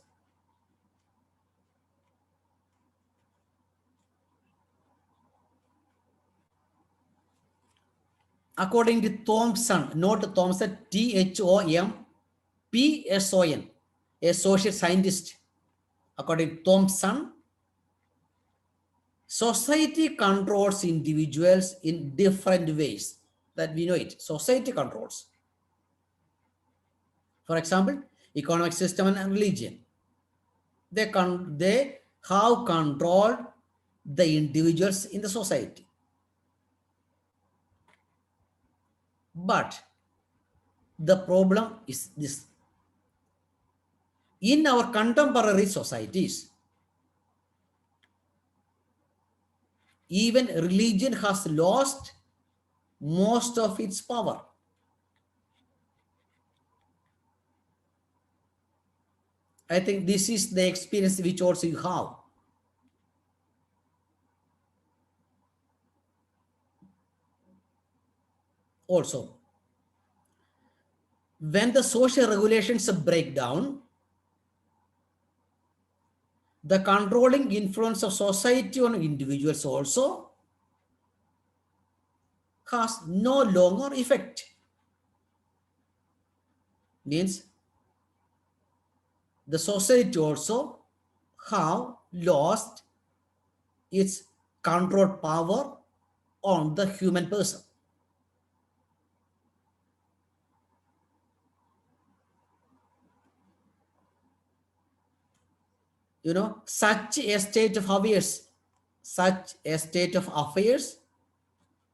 According to Thompson, note Thompson, Thompson, a social scientist. According to Thompson, society controls individuals in different ways. That we know it. Society controls. For example, economic system and religion. They have controlled the individuals in the society. But the problem is this. In our contemporary societies, even religion has lost most of its power. I think this is the experience which also you have. Also, when the social regulations break down, the controlling influence of society on individuals also has no longer effect. Means the society also have lost its control power on the human person. You know, such a state of affairs,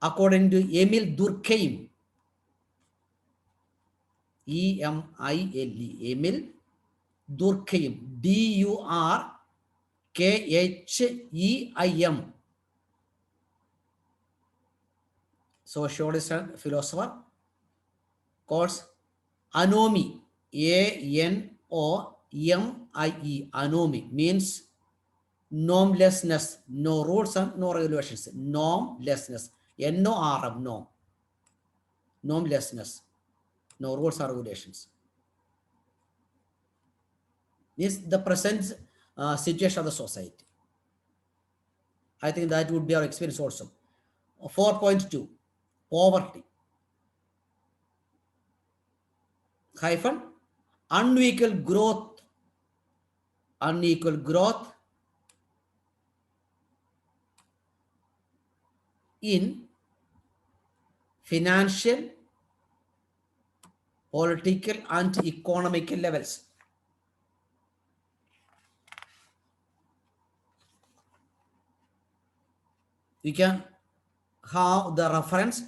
according to Emil Durkheim, E-M-I-L-E, Emil Durkheim, D-U-R-K-H-E-I-M, socialist and philosopher, calls anomy, A-N-O-M-I-E, anomy, means Normlessness, no rules and no regulations. Normlessness, N-O-R-M, norm. Normlessness, no rules or regulations. This is the present situation of the society. I think that would be our experience also. 4.2, poverty. Hyphen, unequal growth. Unequal growth in financial, political, and economic levels. You can have the reference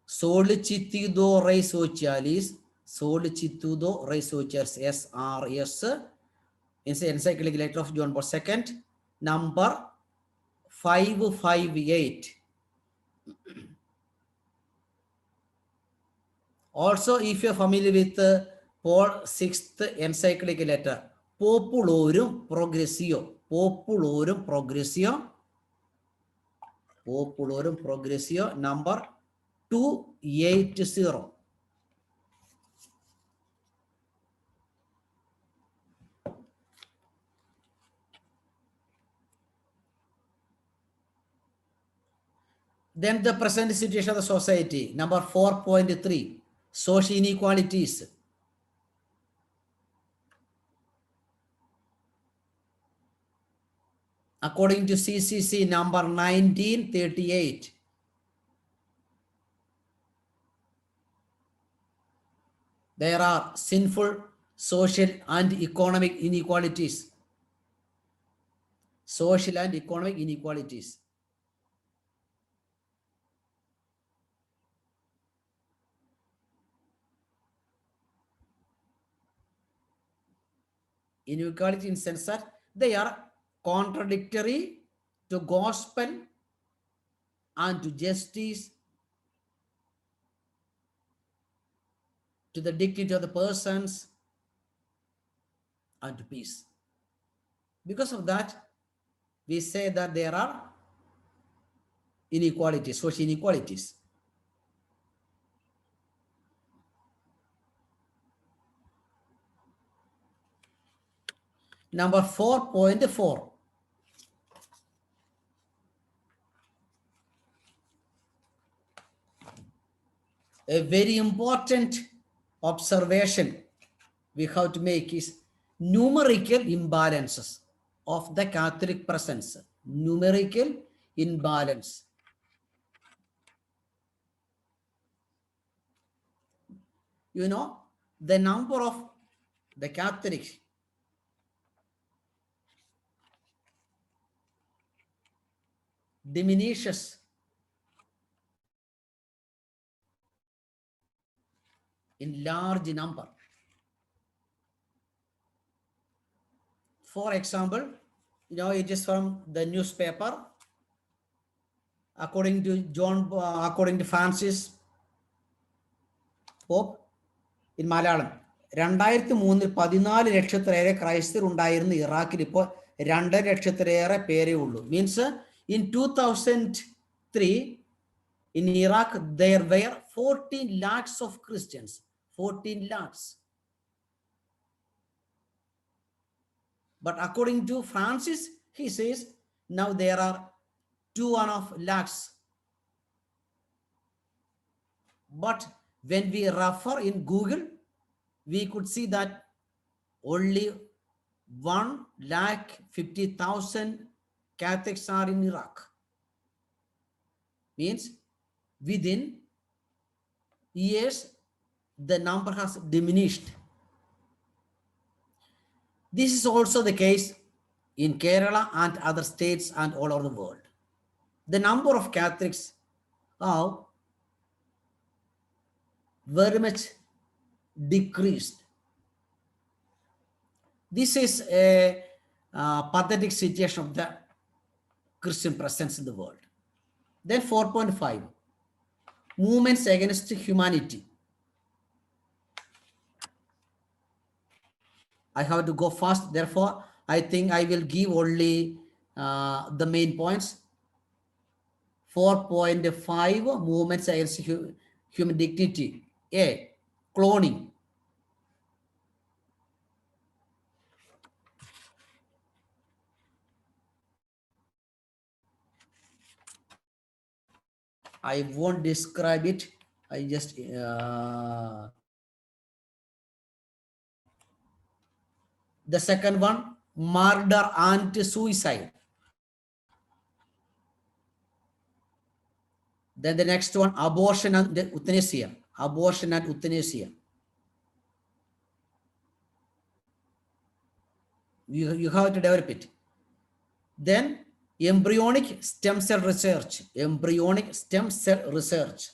Solicitudo Rei Socialis, Solicitudo Rei Socialis, SRS, in the encyclical letter of John Paul II, number 558. Also, if you're familiar with Paul VI encyclical letter, Populorum Progressio, Populorum Progressio, Populorum Progressio, number 280. Then the present situation of the society, number 4.3, social inequalities. According to CCC number 1938, there are sinful social and economic inequalities. Social and economic inequalities. Inequality in the sense that they are contradictory to gospel and to justice, to the dignity of the persons, and to peace. Because of that, we say that there are inequalities, social inequalities. Number 4.4. A very important observation we have to make is numerical imbalances of the Catholic presence. Numerical imbalance. You know, the number of the Catholics diminishes in large number. For example, you know, it is from the newspaper. According to Francis Pope in Malayalam, 2003 14 ലക്ഷത്തിലേറെ ക്രൈസ്തവർ ഉണ്ടായിരുന്ന ഇറാഖിൽ ഇപ്പോൾ 2 ലക്ഷത്തിലേറെ പേരേ ഉള്ളൂ. Means in 2003 in Iraq there were 14 lakhs of Christians. 14 lakhs. But according to Francis, he says now there are 2.5 lakhs. But when we refer in Google, we could see that only 1,50,000 Catholics are in Iraq. Means within years, the number has diminished. This is also the case in Kerala and other states and all over the world. The number of Catholics are very much decreased. This is a pathetic situation of the Christian presence in the world. Then 4.5, movements against humanity. I have to go fast, therefore I think I will give only the main points. 4.5 movements against human dignity. A. Cloning. I won't describe it. I just the second one, murder and suicide. Then the next one, abortion and euthanasia. Abortion and euthanasia. You have to develop it. Then embryonic stem cell research. Embryonic stem cell research.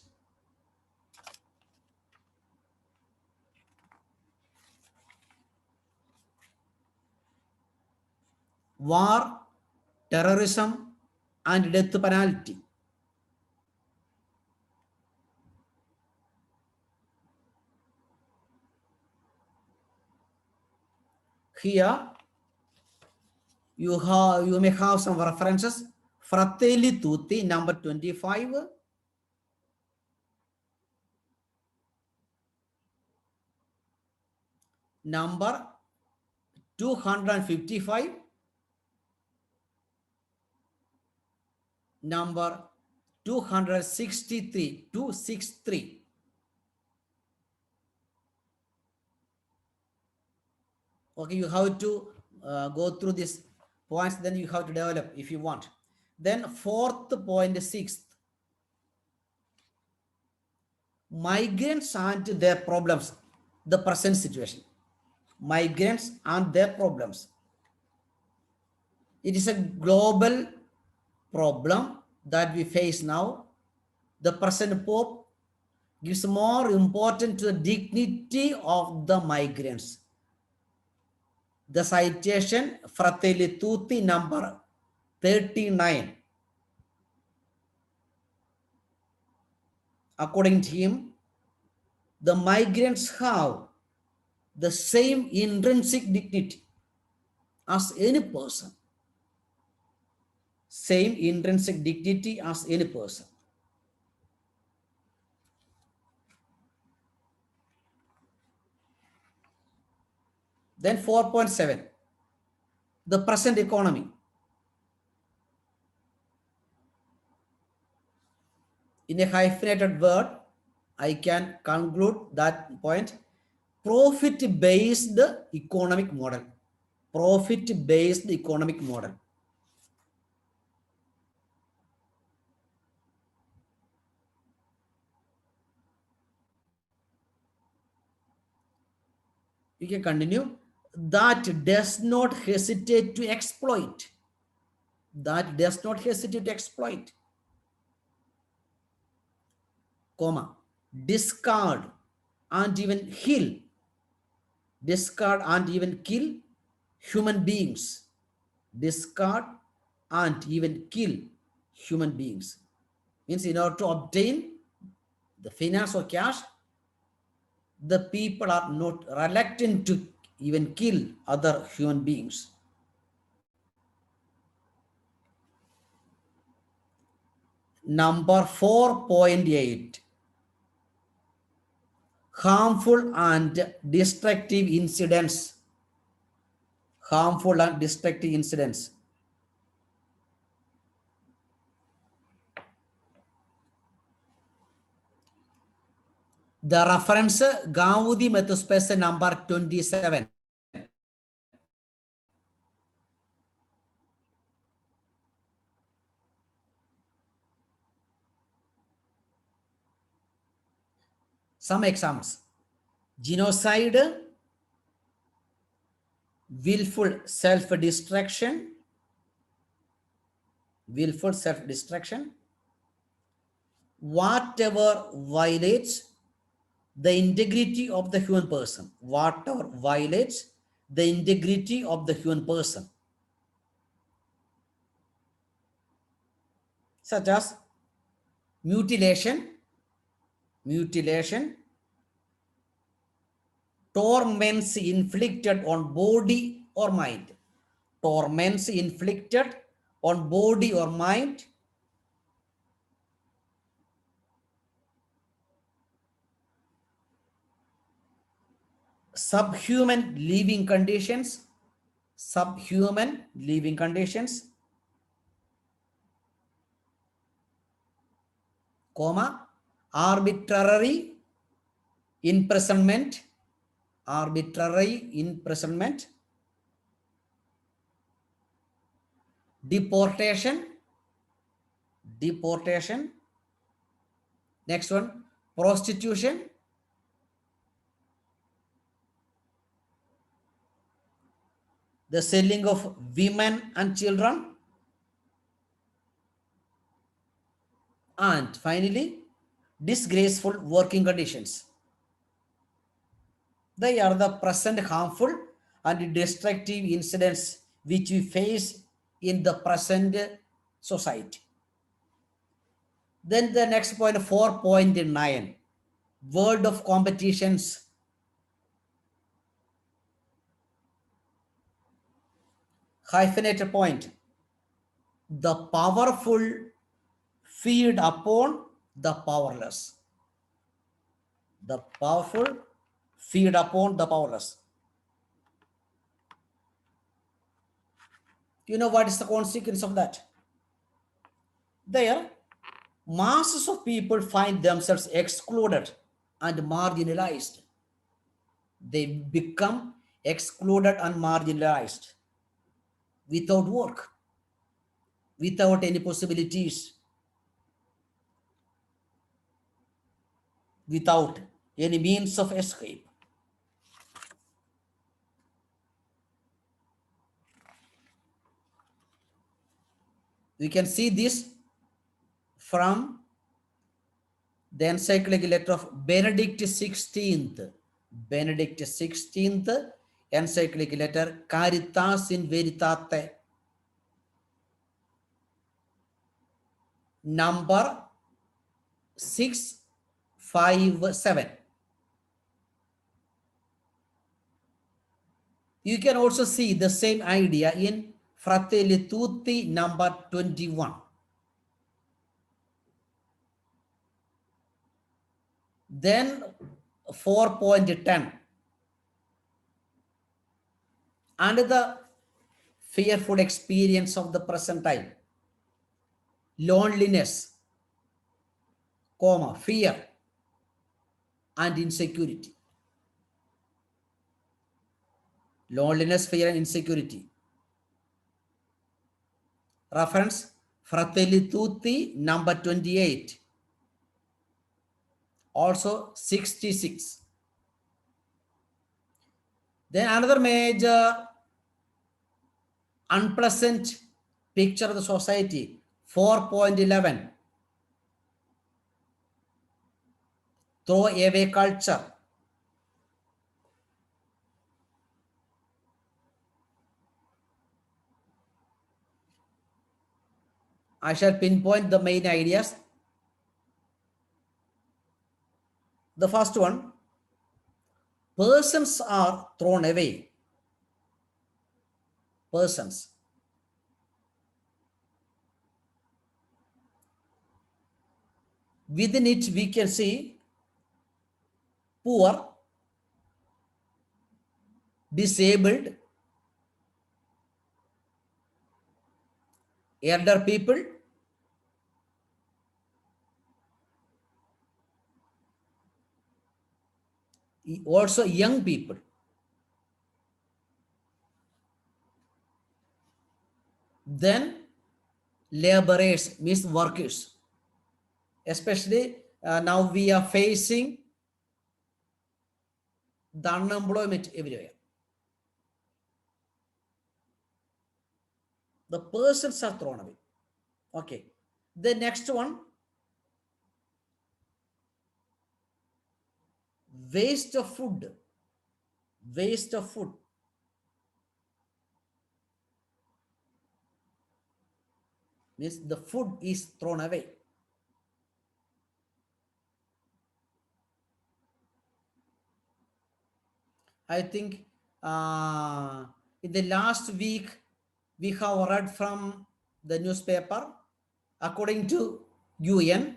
War, terrorism, and death penalty. Here you may have some references. Fratelli Tutti, number 25. Number 255. Number 263. 263. Okay, you have to go through these points, then you have to develop if you want. Then fourth point, sixth, migrants and their problems, the present situation. Migrants and their problems. It is a global problem that we face now. The present Pope gives more importance to the dignity of the migrants. The citation, Fratelli Tutti, number 39. According to him, the migrants have the same intrinsic dignity as any person. Same intrinsic dignity as any person. Then 4.7, the present economy. In a hyphenated word, I can conclude that point. Profit-based economic model. Profit-based economic model. You can continue. That does not hesitate to exploit. That does not hesitate to exploit. Comma. Discard and even kill. Discard and even kill human beings. Discard and even kill human beings. Means in order to obtain the finance or cash, the people are not reluctant to even kill other human beings. Number 4.8, harmful and destructive incidents. Harmful and destructive incidents. The reference, Gaudi Methuspace, number 27. Some examples: genocide, willful self-destruction, whatever violates the integrity of the human person, whatever violates the integrity of the human person, such as mutilation, torments inflicted on body or mind, torments inflicted on body or mind, subhuman living conditions, subhuman living conditions, comma, arbitrary imprisonment, arbitrary imprisonment, deportation, deportation. Next one, prostitution, the selling of women and children, and finally, disgraceful working conditions. They are the present harmful and destructive incidents which we face in the present society. Then the next point, 4.9, world of competitions, hyphenated point. The powerful feed upon the powerless. The powerful feed upon the powerless. You know what is the consequence of that? There, masses of people find themselves excluded and marginalized. They become excluded and marginalized without work, without any possibilities, without any means of escape. We can see this from the encyclical letter of Benedict XVI. Benedict XVI, encyclical letter Caritas in Veritate, number 657. You can also see the same idea in Fratelli Tutti, number 21. Then 4.10. Another fearful experience of the present time. Loneliness, comma, fear, and insecurity. Loneliness, fear, and insecurity. Reference, Fratelli Tutti, number 28. Also 66. Then another major unpleasant picture of the society, 4.11. Throw away culture. I shall pinpoint the main ideas. The first one, persons are thrown away. Persons. Within it, we can see poor, disabled, elder people, also young people. Then laborers, means workers. Especially now we are facing the unemployment everywhere. The persons are thrown away. Okay. The next one, waste of food. Waste of food. Means the food is thrown away. I think in the last week We have read from the newspaper, according to UN,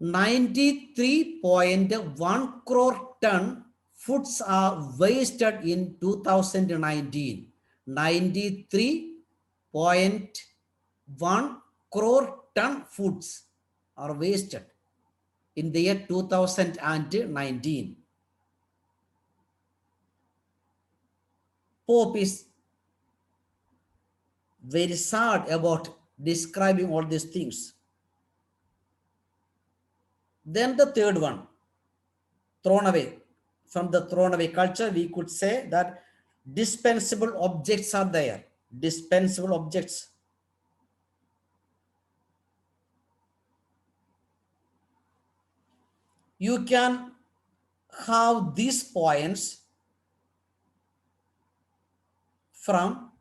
93.1 crore ton foods are wasted in 2019. 93.1 crore ton foods are wasted in the year 2019. Pope is very sad about describing all these things. Then the third one, thrown away. From the thrown away culture, we could say that dispensable objects are there. Dispensable objects. You can have these points from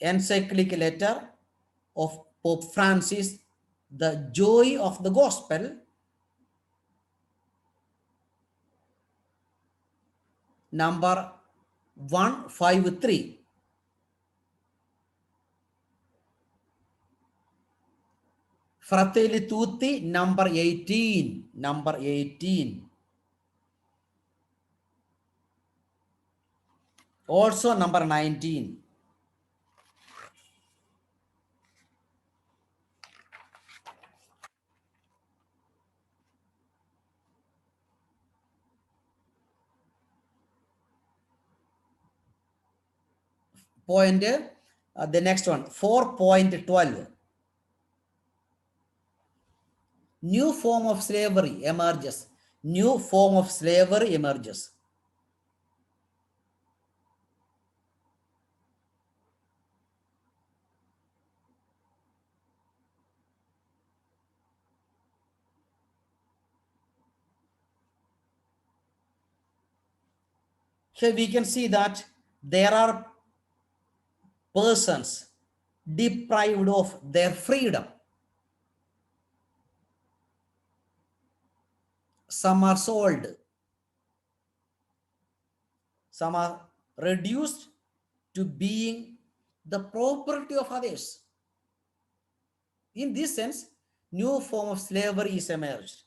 encyclical letter of Pope Francis, the joy of the gospel, number 153. Fratelli Tutti, number 18. Number 18. Also number 19. Point, the next one, 4.12. New form of slavery emerges. New form of slavery emerges. Here we can see that there are persons deprived of their freedom. Some are sold. Some are reduced to being the property of others. In this sense, new form of slavery is emerged.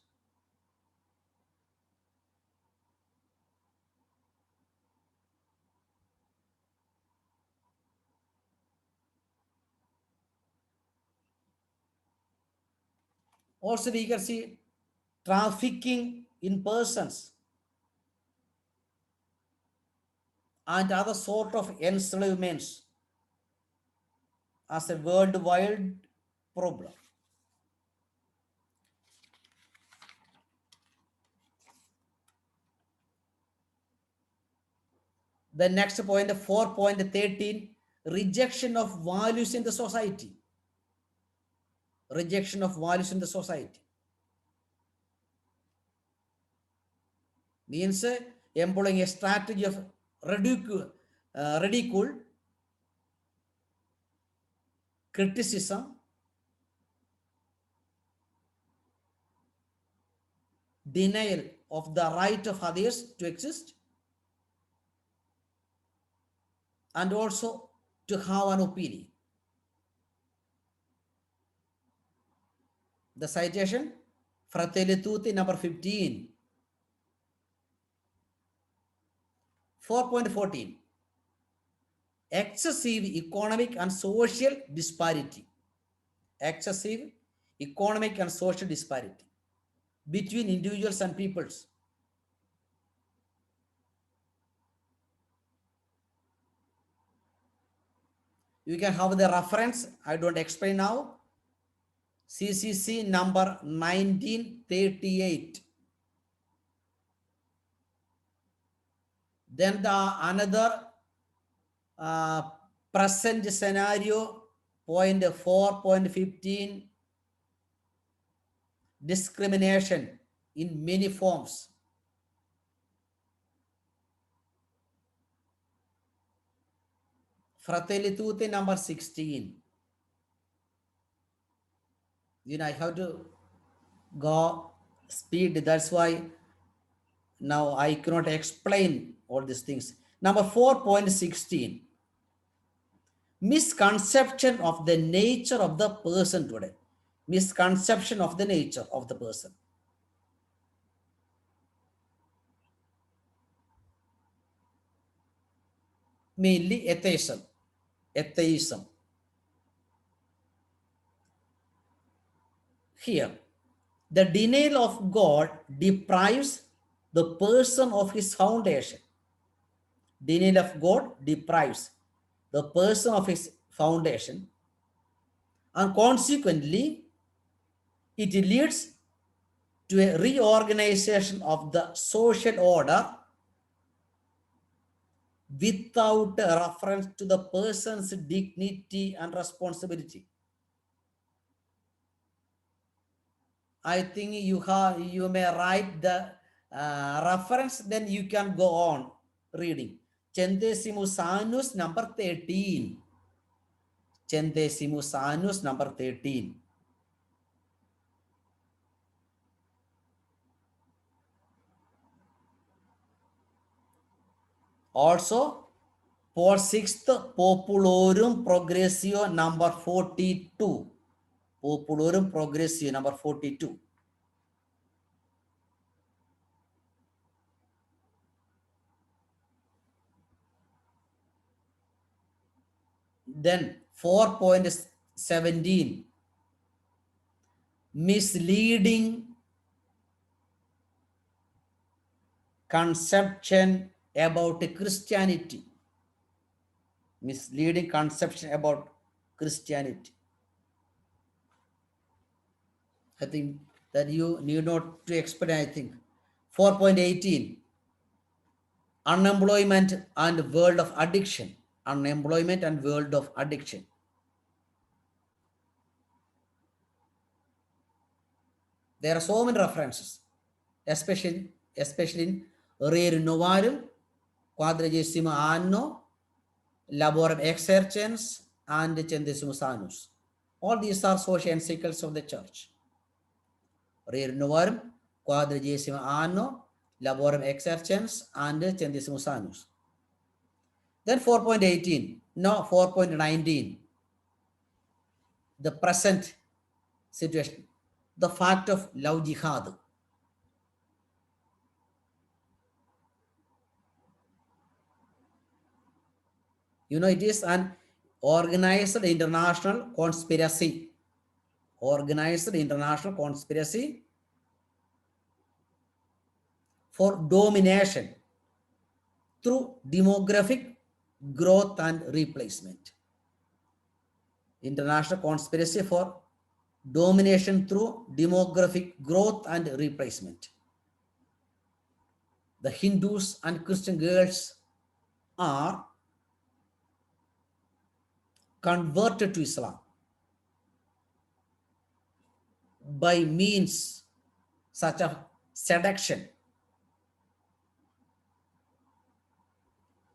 Also, we can see trafficking in persons and other sort of enslavements as a worldwide problem. The next point, 4.13, rejection of values in the society. Rejection of values in the society means employing a strategy of ridicule, criticism, denial of the right of others to exist, and also to have an opinion. The citation, Fratelli Tutti, number 15. 4.14, excessive economic and social disparity. Excessive economic and social disparity between individuals and peoples. You can have the reference, I don't explain now. CCC number 1938. Then the another present scenario, point 4.15, discrimination in many forms. Fratelli Tutti number 16. I have to go speed, that's why now I cannot explain all these things. Number 4.16, misconception of the nature of the person today. Misconception of the nature of the person. Mainly atheism. Atheism. Here, the denial of God deprives the person of his foundation. Denial of God deprives the person of his foundation, and consequently, it leads to a reorganization of the social order without a reference to the person's dignity and responsibility. I think you may write the reference, then you can go on reading. Centesimus Annus number 13. Centesimus Annus number 13. Also, for sixth, Populorum Progressio number 42. Populorum Progressio number 42. Then 4.17, misleading conception about Christianity. Misleading conception about Christianity. I think that you need not to explain, I think. 4.18, unemployment and world of addiction. Unemployment and world of addiction. There are so many references, especially in Re Renovarum, Quadragesima Anno, Laborum Exercens, and Centesimus Annus. All these are social encyclicals of the church. Re Renovarum, Quadragesima Anno, Laborum Exercens, and Centesimus Annus. Then 4.18, no, 4.19, the present situation, the fact of love jihad. You know, it is an organized international conspiracy. Organized international conspiracy for domination through demographic growth and replacement. International conspiracy for domination through demographic growth and replacement. The Hindus and Christian girls are converted to Islam by means such as seduction,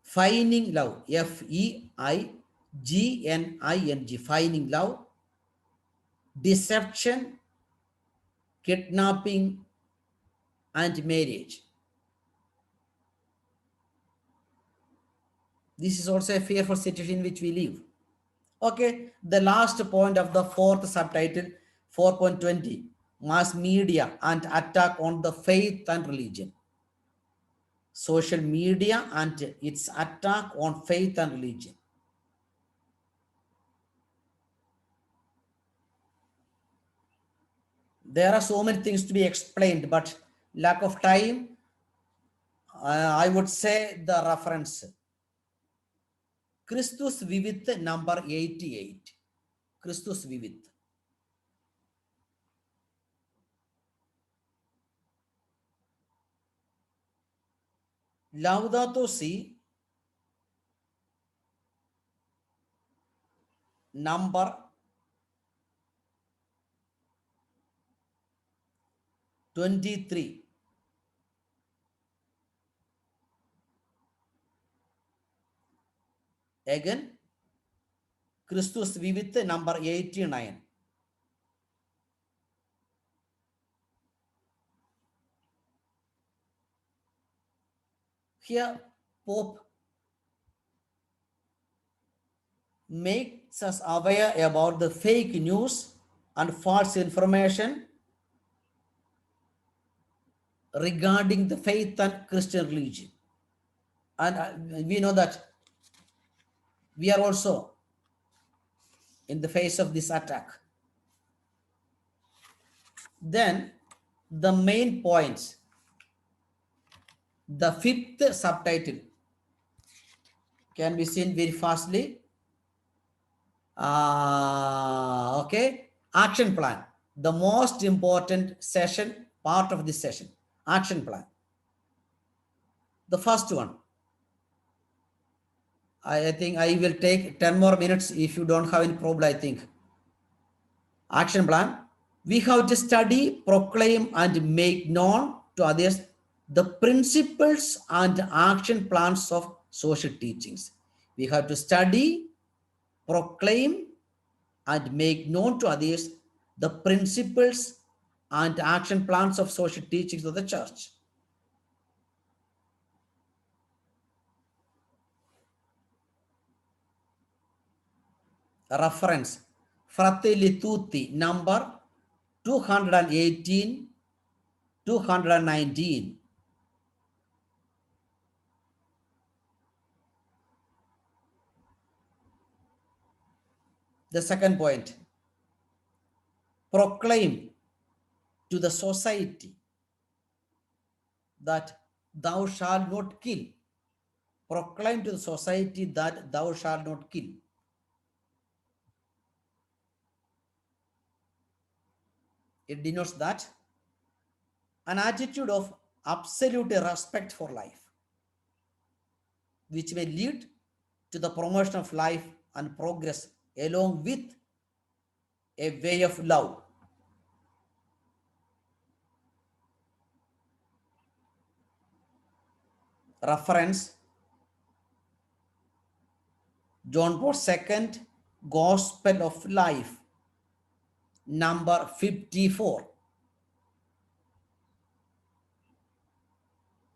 finding love, Feignning, finding love, deception, kidnapping, and marriage. This is also a fearful situation in which we live. Okay, the last point of the fourth subtitle, 4.20, mass media and attack on the faith and religion. Social media and its attack on faith and religion. There are so many things to be explained, but lack of time, I would say the reference. Christus Vivit number 88. Christus Vivit. Laudato Si number 23. Again, Christus Vivit number 89. Here, Pope makes us aware about the fake news and false information regarding the faith and Christian religion. And we know that we are also in the face of this attack. Then the main points, the fifth subtitle can be seen very fastly. Okay, action plan, the most important session, part of this session, action plan. The first one, I think I will take 10 more minutes if you don't have any problem, I think. Action plan, we have to study, proclaim, and make known to others the principles and action plans of social teachings. We have to study, proclaim, and make known to others the principles and action plans of social teachings of the church. Reference, Fratelli Tutti, number 218, 219. The second point, proclaim to the society that thou shalt not kill. Proclaim to the society that thou shalt not kill. It denotes that an attitude of absolute respect for life, which may lead to the promotion of life and progress along with a way of love. Reference, John Paul II, Gospel of Life, number 54.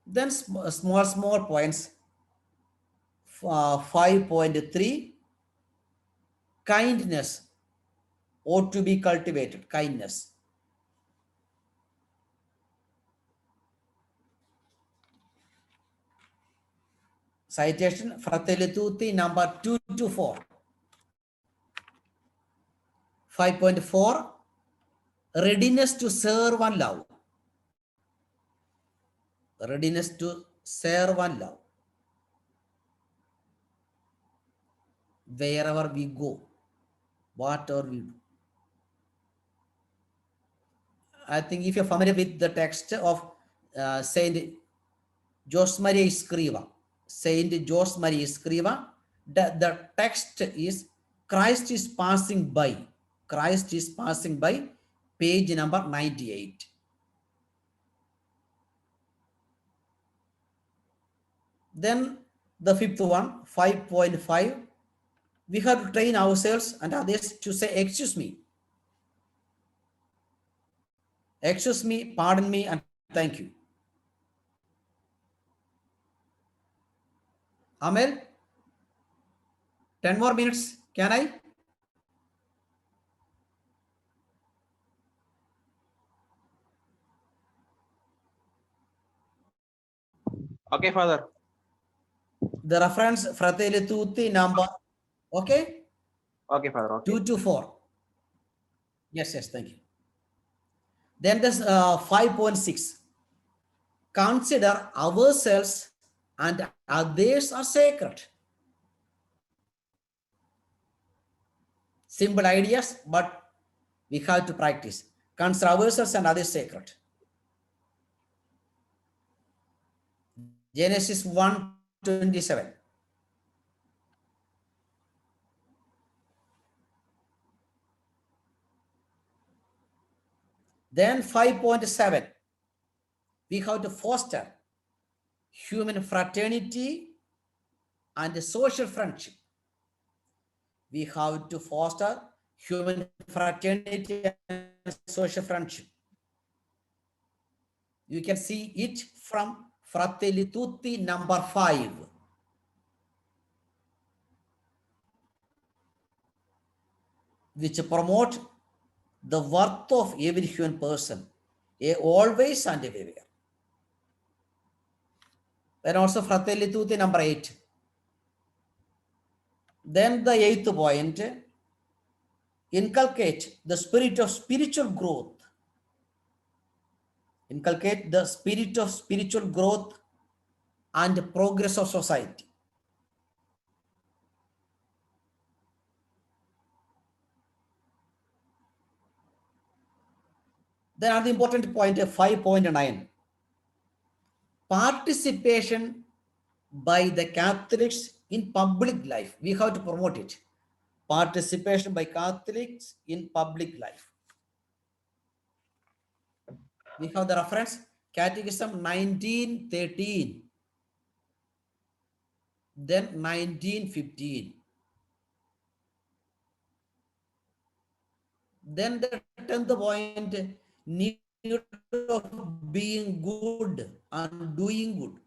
Then small points, 5.3, kindness ought to be cultivated, kindness. Citation, Fratelli Tutti, number 224. 5.4, readiness to serve and love. Readiness to serve and love. Wherever we go, whatever we do. I think if you're familiar with the text of Saint Josemaria Escriva, Saint Josemaria Escriva, the text is Christ is passing by. Christ is passing by, page number 98. Then the fifth one, 5.5, we have to train ourselves and others to say, excuse me, pardon me, and thank you. Amel, 10 more minutes, can I? Okay, Father. The reference, Fratelli Tutti, number, okay? Okay, Father. Okay. 224. Yes, thank you. Then this 5.6. Consider ourselves and others are sacred. Simple ideas, but we have to practice. Consider ourselves and others sacred. Genesis 1:27. Then 5.7. We have to foster human fraternity and social friendship. We have to foster human fraternity and social friendship. You can see it from Fratelli Tutti, number 5. which promote the worth of every human person, always and everywhere. Then also Fratelli Tutti number 8. Then the 8th point, inculcate the spirit of spiritual growth. Inculcate the spirit of spiritual growth and progress of society. Then another important point, 5.9. Participation by the Catholics in public life. We have to promote it. Participation by Catholics in public life. We have the reference, Catechism 1913, then 1915. Then the 10th point, need of being good and doing good.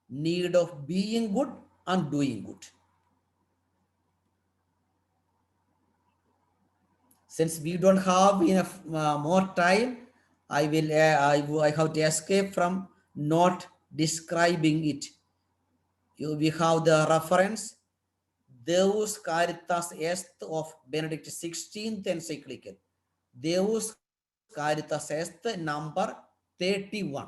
Need of being good and doing good. Since we don't have enough more time, I have to escape from not describing it. We have the reference, Deus Caritas Est of Benedict 16th encyclical. Deus Caritas Est number 31.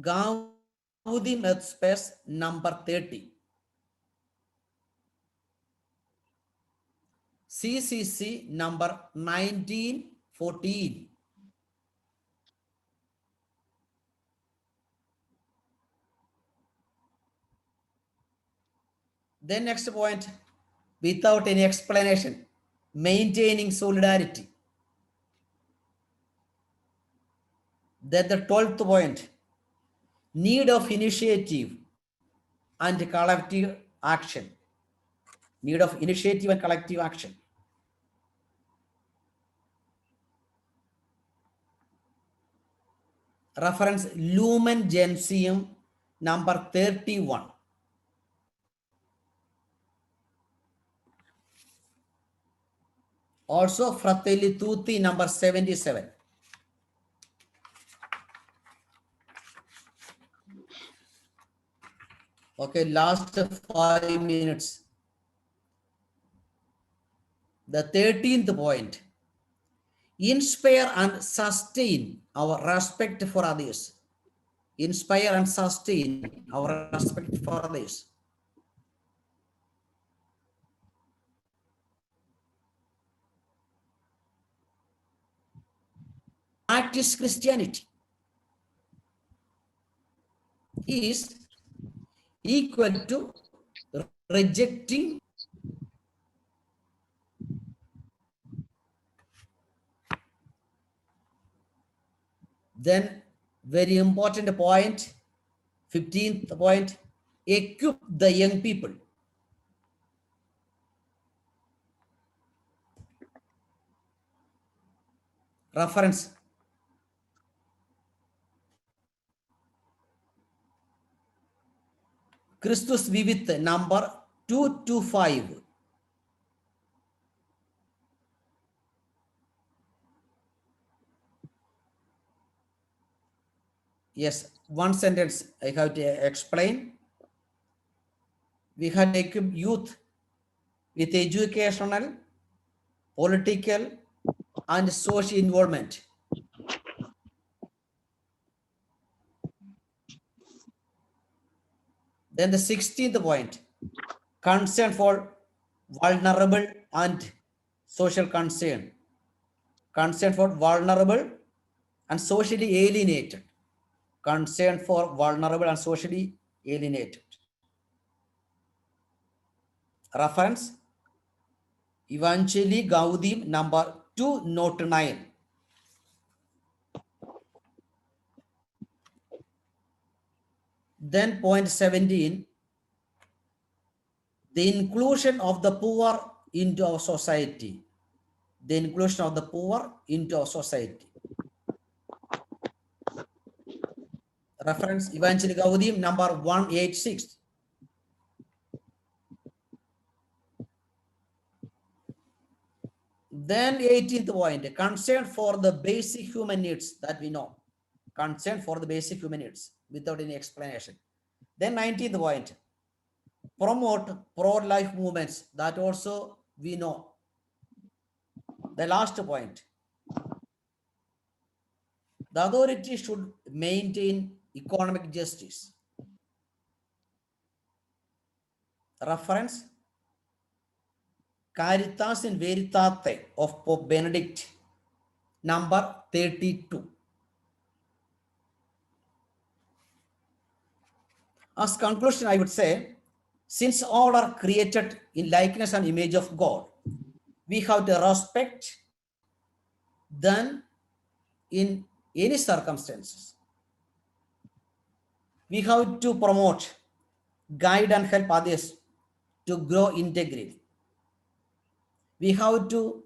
Gaudium et Spes number 30. CCC number 1914. Then next point, without any explanation, maintaining solidarity. Then the 12th point, need of initiative and collective action. Need of initiative and collective action. Reference Lumen Gentium number 31. Also Fratelli Tutti number 77. Okay, last 5 minutes. The 13th point, inspire and sustain our respect for others. Inspire and sustain our respect for others. Practice Christianity is equal to rejecting then very important point, 15th point, equip the young people. Reference Christus Vivit number 225. Yes, one sentence I have to explain. We have to equip youth with educational, political, and social involvement. Then the 16th point, concern for vulnerable and social concern. Concern for vulnerable and socially alienated. Concern for vulnerable and socially alienated. Reference Evangelii Gaudium number 209. Then point 17, the inclusion of the poor into our society. The inclusion of the poor into our society. Reference Evangelii Gaudium number 186. Then 18th point, concern for the basic human needs that we know. Concern for the basic human needs without any explanation. Then 19th point, promote pro-life movements that also we know. The last point, the authority should maintain economic justice. Reference, Caritas in Veritate of Pope Benedict, number 32. As conclusion, I would say, since all are created in likeness and image of God, we have to respect them in any circumstances. We have to promote, guide, and help others to grow integrally. We have to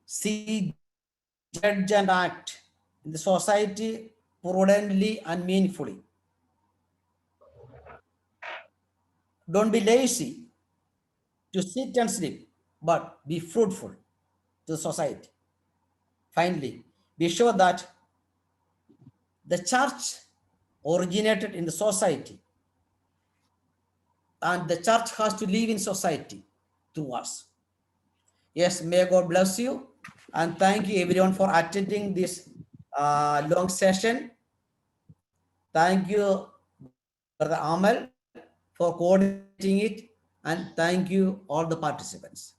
see, judge, and act in the society prudently and meaningfully. Don't be lazy to sit and sleep, but be fruitful to the society. Finally, be sure that the church originated in the society, and the church has to live in society through us. Yes, may God bless you, and thank you everyone for attending this long session. Thank you, Brother Amal, for coordinating it, and thank you all the participants.